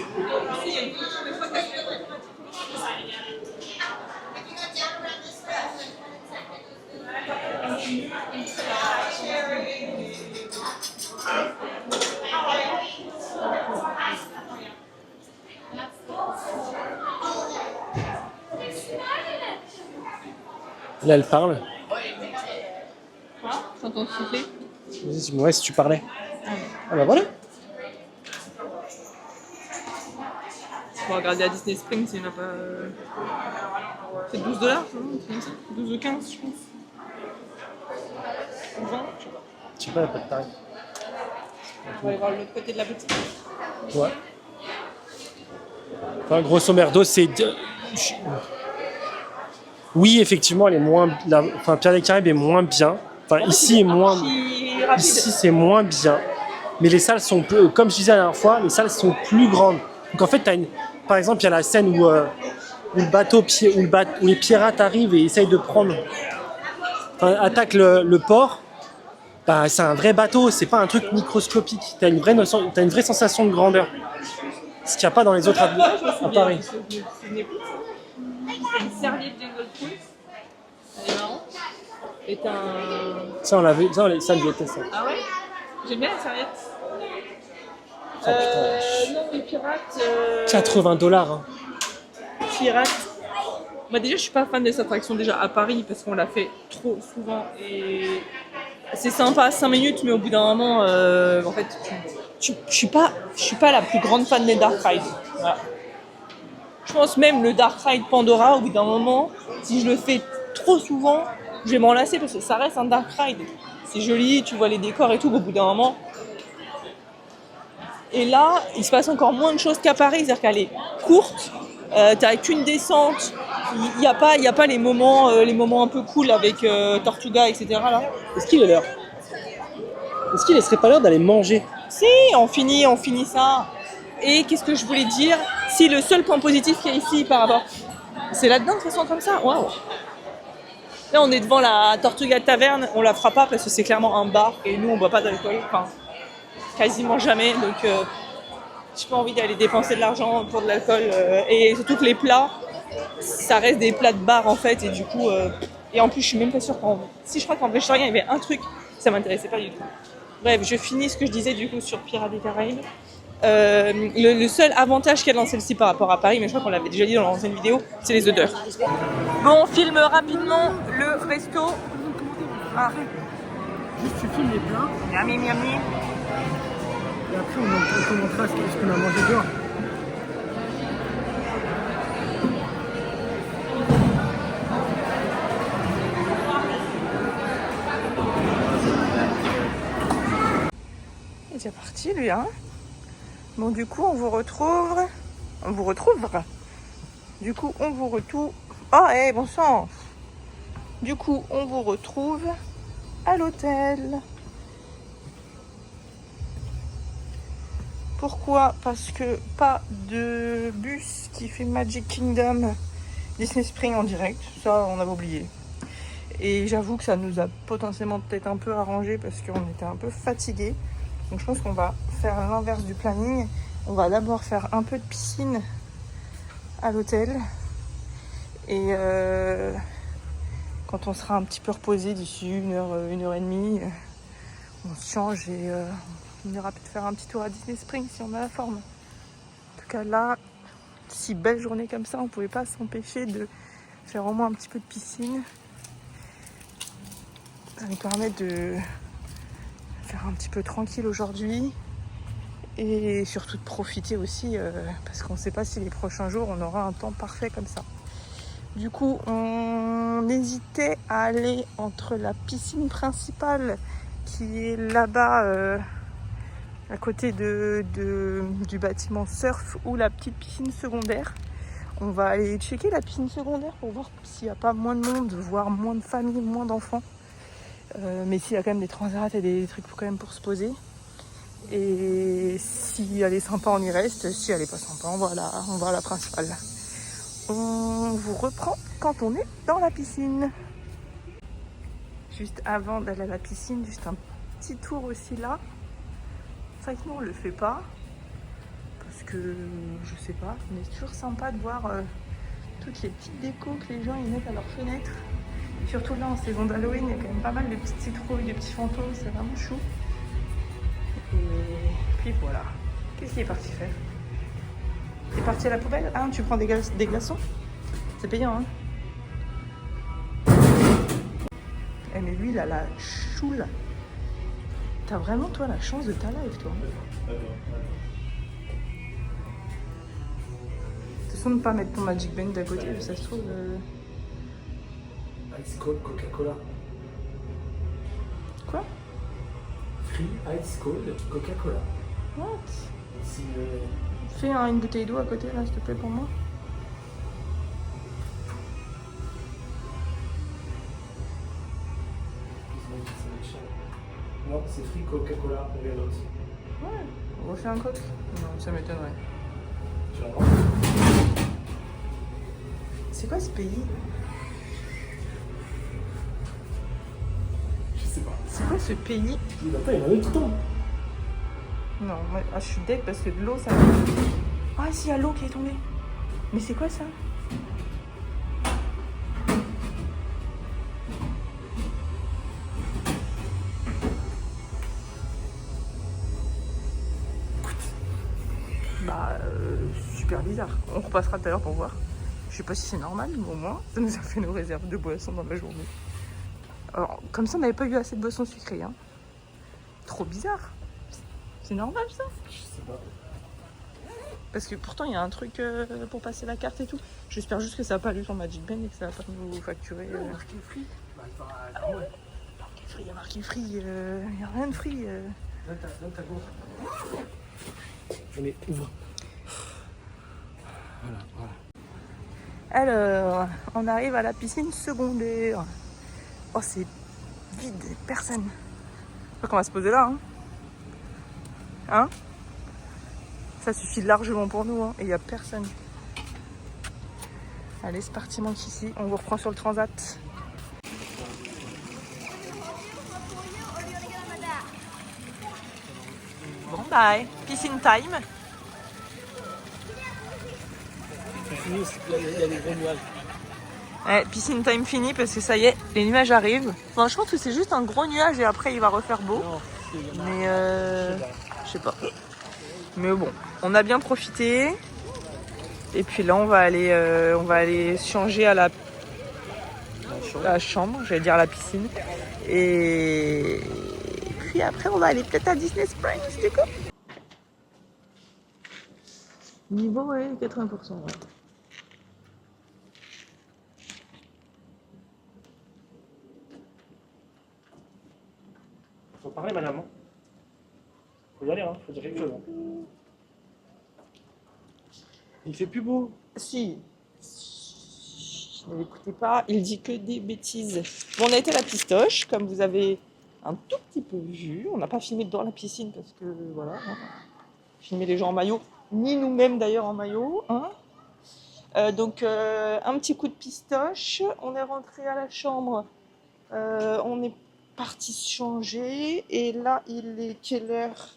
Là, elle parle. Quoi? J'entends souffler. Vas-y, dis-moi si tu parlais. Ah bah voilà. On va regarder à Disney Springs s'il n'y en a pas. C'est 12 $, ça, comme ça 12 ou 15, je pense. Ou 20, je sais pas. Je sais pas, il n'y a pas de tarif. On va aller voir l'autre côté de la boutique. Ouais. Enfin, grosso merdo, c'est. Oui, effectivement, elle est moins. Enfin, Pirates des Caraïbes est moins bien. Enfin, ici est moins. Ici, c'est moins bien. Mais les salles sont plus. Comme je disais la dernière fois, les salles sont plus grandes. Donc en fait, par exemple, il y a la scène où le bateau, où les pirates arrivent et essayent de prendre. Enfin, attaquent le port. Bah, c'est un vrai bateau, c'est pas un truc microscopique. T'as une vraie sensation de grandeur. Ce qu'il n'y a pas dans les autres à Paris. C'est une serviette Jungle Cruise. Elle est marrante. Et t'as un... Ça, on l'a vu, ça, ça lui était ça. Ah ouais? J'aime bien la serviette. Oh, putain. Non, les pirates... 80 $. Hein. Pirates. Moi déjà, je suis pas fan de cette attraction déjà à Paris parce qu'on l'a fait trop souvent et c'est sympa 5 minutes, mais au bout d'un moment, en fait, je suis pas la plus grande fan des Dark Rides. Voilà. Je pense même le Dark Ride Pandora, au bout d'un moment, si je le fais trop souvent, je vais m'en lasser parce que ça reste un Dark Ride. C'est joli, tu vois les décors et tout, au bout d'un moment. Et là, il se passe encore moins de choses qu'à Paris, c'est-à-dire qu'elle est courte, t'as qu'une descente, il n'y a pas les moments un peu cool avec Tortuga, etc. Là. Est-ce qu'il est l'heure? Est-ce qu'il ne serait pas l'heure d'aller manger? Si, on finit ça. Et qu'est-ce que je voulais dire? Si le seul point positif qu'il y a ici par rapport... C'est là-dedans que ça sent comme ça. Waouh. Là, on est devant la Tortuga Taverne. On la fera pas parce que c'est clairement un bar. Et nous, on boit pas d'alcool. Enfin, quasiment jamais. Donc, j'ai pas envie d'aller dépenser de l'argent pour de l'alcool. Et surtout que les plats, ça reste des plats de bar en fait. Et du coup... Et en plus, je suis même pas sûre qu'en... Si, je crois qu'en végétarien, il y avait un truc. Ça m'intéressait pas du tout. Bref, je finis ce que je disais du coup sur Pirates des Caraïbes. Le seul avantage qu'il y a dans celle-ci par rapport à Paris, mais je crois qu'on l'avait déjà dit dans l'ancienne vidéo, c'est les odeurs. Bon, on filme rapidement le resto. Ah. Juste tu filmes les plats Miami, miami. et après on commentera ce qu'on a mangé dehors. Il est déjà parti lui, hein. Bon, du coup, on vous retrouve. Du coup, on vous retrouve. Oh, bon sang. Du coup, on vous retrouve à l'hôtel. Pourquoi? Parce que pas de bus qui fait Magic Kingdom Disney Spring en direct. Ça, on avait oublié. Et j'avoue que ça nous a potentiellement peut-être un peu arrangé parce qu'on était un peu fatigués. Donc je pense qu'on va faire l'inverse du planning. On va d'abord faire un peu de piscine à l'hôtel. Et quand on sera un petit peu reposé d'ici une heure et demie, on se change et on ira peut-être faire un petit tour à Disney Springs si on a la forme. En tout cas là, si belle journée comme ça, on ne pouvait pas s'empêcher de faire au moins un petit peu de piscine. Ça nous permet de faire un petit peu tranquille aujourd'hui et surtout de profiter aussi parce qu'on ne sait pas si les prochains jours on aura un temps parfait comme ça. Du coup, on hésitait à aller entre la piscine principale qui est là-bas à côté du bâtiment surf ou la petite piscine secondaire. On va aller checker la piscine secondaire pour voir s'il n'y a pas moins de monde, voire moins de familles, moins d'enfants. Mais s'il y a quand même des transats et des trucs quand même pour se poser. Et si elle est sympa, on y reste. Si elle est pas sympa, on va à la principale. On vous reprend quand on est dans la piscine. Juste avant d'aller à la piscine, juste un petit tour aussi là. C'est vrai que nous on le fait pas. Parce que je sais pas, mais c'est toujours sympa de voir toutes les petites décos que les gens ils mettent à leurs fenêtres. Surtout là en saison d'Halloween, il y a quand même pas mal de petites citrouilles, de petits fantômes, c'est vraiment chou. Et puis voilà. Qu'est-ce qu'il est parti faire? T'es parti à la poubelle? Ah, tu prends des glaçons? C'est payant, hein? Eh mais lui, il a la choule. T'as vraiment, toi, la chance de ta life, toi. De toute façon, ne pas mettre ton Magic Band d'à côté, ça se trouve... Ice Cold Coca-Cola. Quoi? Free Ice Cold Coca-Cola. What? Si, Fais une bouteille d'eau à côté, là, s'il te plaît, pour moi. non, c'est Free Coca-Cola, rien d'autre. Ouais, on refait un coq. Non, ça m'étonnerait. Tu vas voir. C'est quoi ce pays? Je sais pas. C'est quoi ce pays? Attends, il y en a tout le temps. Non, moi, je suis deck parce que de l'eau, ça... Ah, si, il y a l'eau qui est tombée. Mais c'est quoi ça? Super bizarre. On repassera tout à l'heure pour voir. Je sais pas si c'est normal, mais au moins, ça nous a fait nos réserves de boissons dans la journée. Alors, comme ça, on n'avait pas eu assez de boissons sucrées. Hein. Trop bizarre. C'est normal, ça? Je sais pas. Parce que pourtant, il y a un truc pour passer la carte et tout. J'espère juste que ça n'a pas lu sur Magic Band et que ça va pas nous facturer. Marqué free. Marqué free, il y a marqué free. Il n'y a rien de free. Donne ta gourde. Allez, ouvre. Voilà. Alors, on arrive à la piscine secondaire. Oh, c'est vide, personne. Je crois qu'on va se poser là, hein. Ça suffit largement pour nous, et il n'y a personne. Allez, c'est parti, manque ici. On vous reprend sur le transat. Bon, bye. Piscine time. C'est fini, il y a des gros nuages. Ouais, piscine time fini parce que ça y est, les nuages arrivent. Enfin, je pense que c'est juste un gros nuage et après il va refaire beau. Non, Mais je sais pas. Mais bon, on a bien profité. Et puis là, on va aller se changer à la chambre, j'allais dire à la piscine. Et puis après, on va aller peut-être à Disney Springs, du coup. Niveau, ouais, 80%. Ouais. Faut parler, madame. Faut y aller, faut dire quelque chose. Il fait plus beau. Si. Ne l'écoutez pas, il dit que des bêtises. Bon, on a été à la pistoche, comme vous avez un tout petit peu vu. On n'a pas filmé dans la piscine parce que voilà. Filmer les gens en maillot, ni nous-mêmes d'ailleurs en maillot. Donc un petit coup de pistoche. On est rentré à la chambre. On est parti se changer. Et là, il est quelle heure?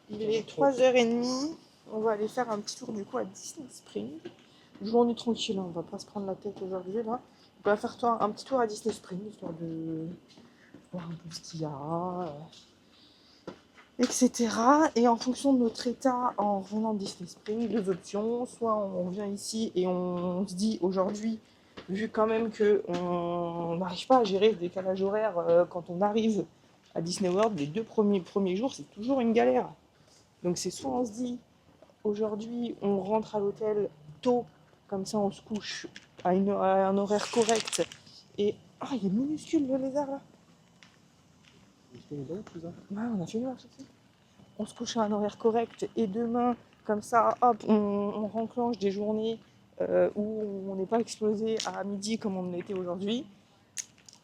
Il est 3h30. On va aller faire un petit tour du coup à Disney Springs. Journée tranquille, on va pas se prendre la tête aujourd'hui là. On va faire un petit tour à Disney Springs, histoire de voir un peu ce qu'il y a, etc. Et en fonction de notre état en revenant de Disney Springs, deux options. Soit on revient ici et on se dit aujourd'hui, vu quand même qu'on n'arrive pas à gérer le décalage horaire quand on arrive à Disney World, les deux premiers jours, c'est toujours une galère. Donc c'est soit on se dit, aujourd'hui on rentre à l'hôtel tôt, comme ça on se couche à un horaire correct. Et il est minuscule le lézard là. Ouais, on a fait une marche aussi. On se couche à un horaire correct et demain, comme ça, hop, on renclenche des journées où on n'est pas explosé à midi comme on l'était aujourd'hui.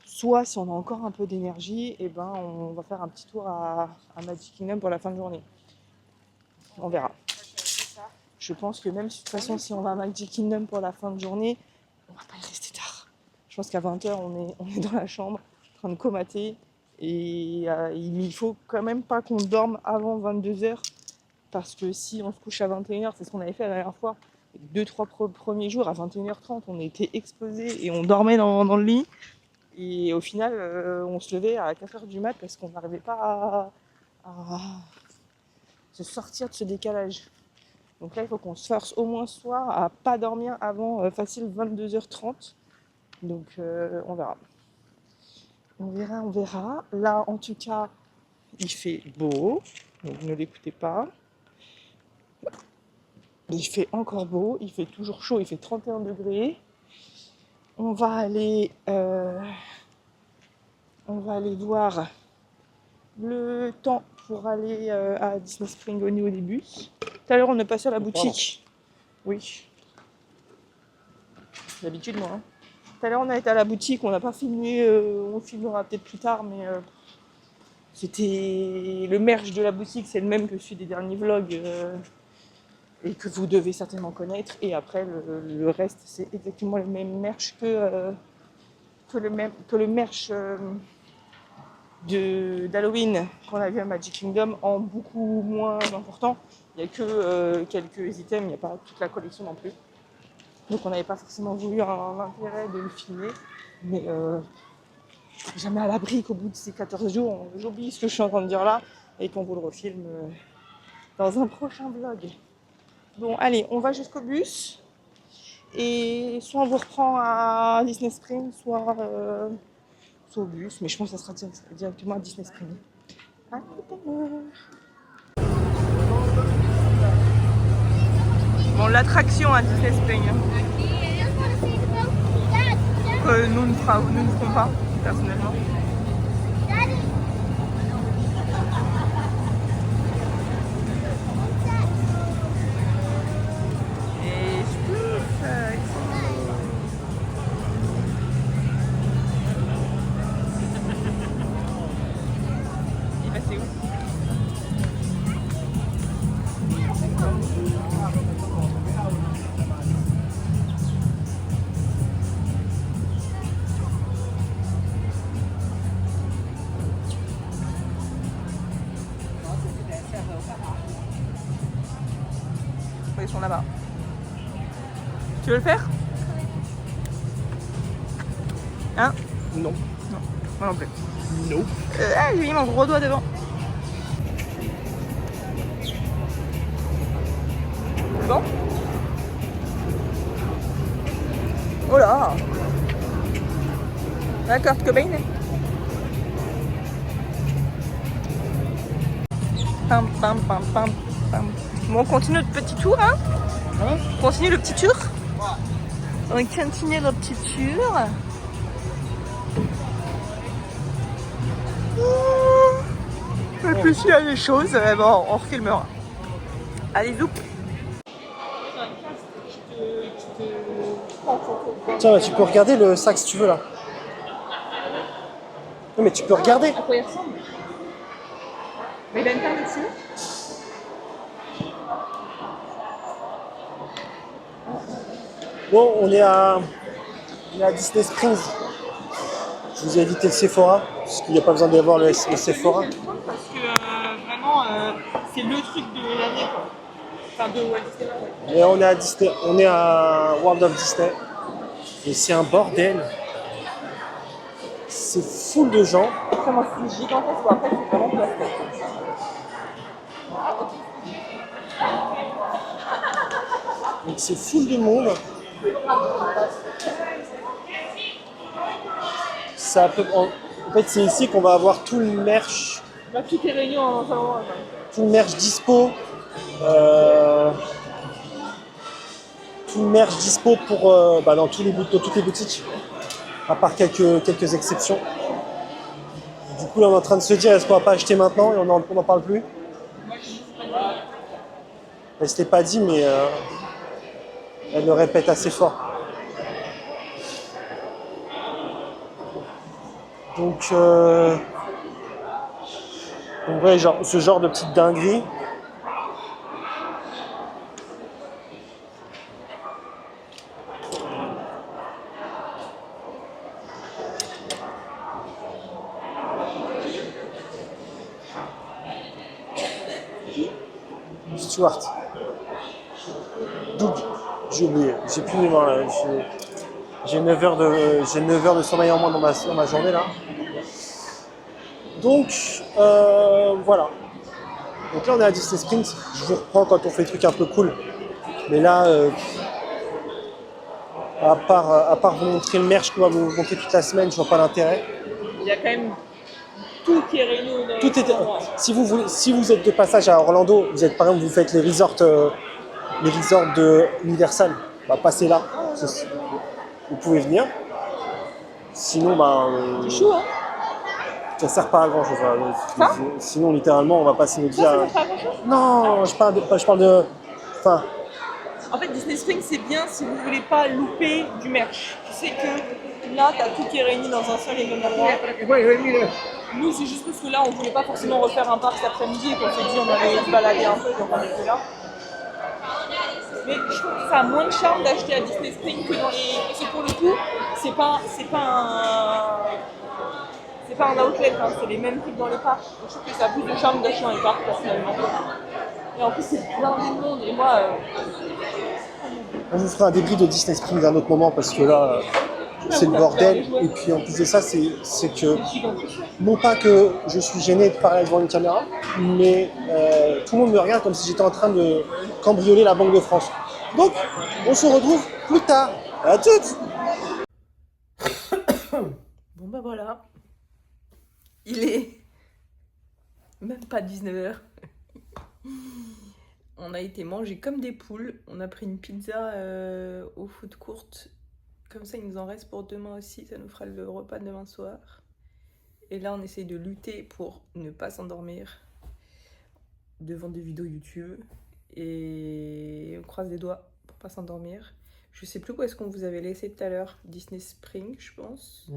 Soit si on a encore un peu d'énergie, et ben on va faire un petit tour à Magic Kingdom pour la fin de journée. On verra. Je pense que même de toute façon, si on va à Magic Kingdom pour la fin de journée, on va pas y rester tard. Je pense qu'à 20h, on est dans la chambre, en train de comater. Et il faut quand même pas qu'on dorme avant 22h. Parce que si on se couche à 21h, c'est ce qu'on avait fait la dernière fois. Les 2-3 premiers jours, à 21h30, on était explosés et on dormait dans le lit. Et au final, on se levait à 4h du mat parce qu'on n'arrivait pas à se sortir de ce décalage. Donc là, il faut qu'on se force au moins ce soir à pas dormir avant facile 22h30. Donc on verra. On verra. Là, en tout cas, il fait beau. Donc ne l'écoutez pas. Il fait encore beau. Il fait toujours chaud. Il fait 31 degrés. On va aller voir le temps pour aller à Disney Springs au niveau des bus. Tout à l'heure, on est passé à la boutique. Oui. D'habitude, moi. Tout à l'heure, on a été à la boutique. On n'a pas filmé. On filmera peut-être plus tard, mais c'était le merch de la boutique, c'est le même que celui des derniers vlogs et que vous devez certainement connaître. Et après, le reste, c'est exactement le même merch que le merch d'Halloween qu'on a vu à Magic Kingdom, en beaucoup moins important. Il n'y a que quelques items, il n'y a pas toute la collection non plus. Donc on n'avait pas forcément voulu un intérêt de le filmer. Mais jamais à l'abri qu'au bout de ces 14 jours, j'oublie ce que je suis en train de dire là et qu'on vous le refilme dans un prochain vlog. Bon, allez, on va jusqu'au bus. Et soit on vous reprend à Disney Springs, soit au bus. Mais je pense que ça sera directement à Disney Springs. À tout à l'heure. Bon, l'attraction à Disney Springs. Que nous ne ferons pas, personnellement. Et je pousse, il va c'est où? Ils sont là-bas. Tu veux le faire? Hein? Non. Non, moi non plus. Non. Ah, j'ai mis mon gros doigt devant. Bon. Oh là! D'accord, Cobain. Pam, pam, pam, pam, pam. Bon, on continue notre petit tour, hein? On continue le petit tour? On continue le petit tour. Et puis s'il y a des choses, bon, on refilmera. Allez, zouk! Tiens, bah, tu peux regarder le sac si tu veux là. Non mais tu peux regarder. À quoi il ressemble? Mais il a une carte dessus. Bon, on est à Disney Springs. Je vous ai évité le Sephora, parce qu'il n'y a pas besoin d'aller voir le Sephora. Parce que vraiment, c'est le truc de l'année, quoi. Enfin, de Walt Disney World. Et on est à World of Disney. Et c'est un bordel. C'est full de gens. Comment c'est gigantesque, quoi. Après, c'est vraiment plastique. Donc c'est full de monde. En fait, c'est ici qu'on va avoir tout le merch. Là, tout est réuni en un seul endroit. Tout le merch dispo. Tout le merch dispo pour, dans toutes les boutiques. À part quelques exceptions. Du coup, là, on est en train de se dire, est-ce qu'on va pas acheter maintenant et on n'en parle plus? Elle ne se l'est pas dit, mais elle le répète assez fort. Donc ouais, ce genre de petite dinguerie. Stuart. Doug. J'ai oublié. J'ai plus de mémoire là. J'ai 9 heures de sommeil en moins dans ma journée là. Donc voilà. Donc là on est à Disney Springs. Je vous reprends quand on fait des trucs un peu cool. Mais là, à part vous montrer le merch qu'on va vous montrer toute la semaine, je vois pas l'intérêt. Il y a quand même tout qui est réuni dans Tout est, si vous êtes de passage à Orlando, vous êtes par exemple vous faites les resorts de Universal, bah, passez là. Vous pouvez venir. Sinon C'est chaud, hein? ça sert pas à grand chose. Sinon littéralement on va passer notre vie à. Ça sert pas à grand chose? Non, je parle de. Enfin. En fait, Disney Springs, c'est bien si vous voulez pas louper du merch. Tu sais que là, t'as tout qui est réuni dans un seul et même endroit. Nous, c'est juste parce que là, on voulait pas forcément refaire un parc cet après-midi et qu'on s'est dit on allait se balader un peu, donc on était là. Mais je trouve que ça a moins de charme d'acheter à Disney Springs que dans les... Parce que pour le coup, c'est pas un outlet, hein, c'est les mêmes trucs dans les parcs. Je trouve que ça a plus de charme d'acheter dans les parcs, personnellement. Et en plus, c'est plein de monde, et moi... On vous fera un débris de Disney Springs à un autre moment parce que là, c'est le bordel. Et puis en plus de ça, c'est que, non pas que je suis gêné de parler devant une caméra, mais tout le monde me regarde comme si j'étais en train de cambrioler la Banque de France. Donc, on se retrouve plus tard. À toutes. Bon bah voilà. Il est même pas 19h. On a été manger comme des poules. On a pris une pizza au food court. Comme ça, il nous en reste pour demain aussi. Ça nous fera le repas de demain soir. Et là, on essaye de lutter pour ne pas s'endormir devant des vidéos YouTube. Et on croise les doigts pour pas s'endormir. Je sais plus où est-ce qu'on vous avait laissé tout à l'heure. Disney Spring, je pense.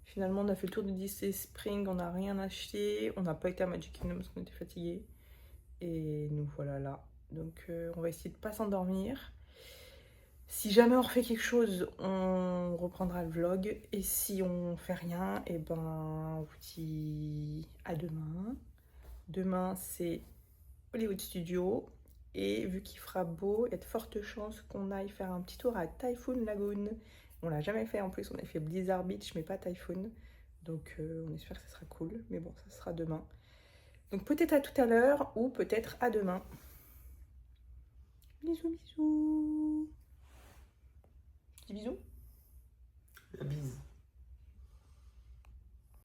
Finalement, on a fait le tour de Disney Spring. On n'a rien acheté. On n'a pas été à Magic Kingdom parce qu'on était fatigués. Et nous voilà là. Donc on va essayer de pas s'endormir. Si jamais on refait quelque chose, on reprendra le vlog. Et si on fait rien, et ben on vous dit à demain. Demain c'est Hollywood Studio. Et vu qu'il fera beau, il y a de fortes chances qu'on aille faire un petit tour à Typhoon Lagoon. On l'a jamais fait en plus, on a fait Blizzard Beach mais pas Typhoon. Donc on espère que ça sera cool. Mais bon, ça sera demain. Donc peut-être à tout à l'heure ou peut-être à demain. Bisous, bisous. Petit bisou. La bise.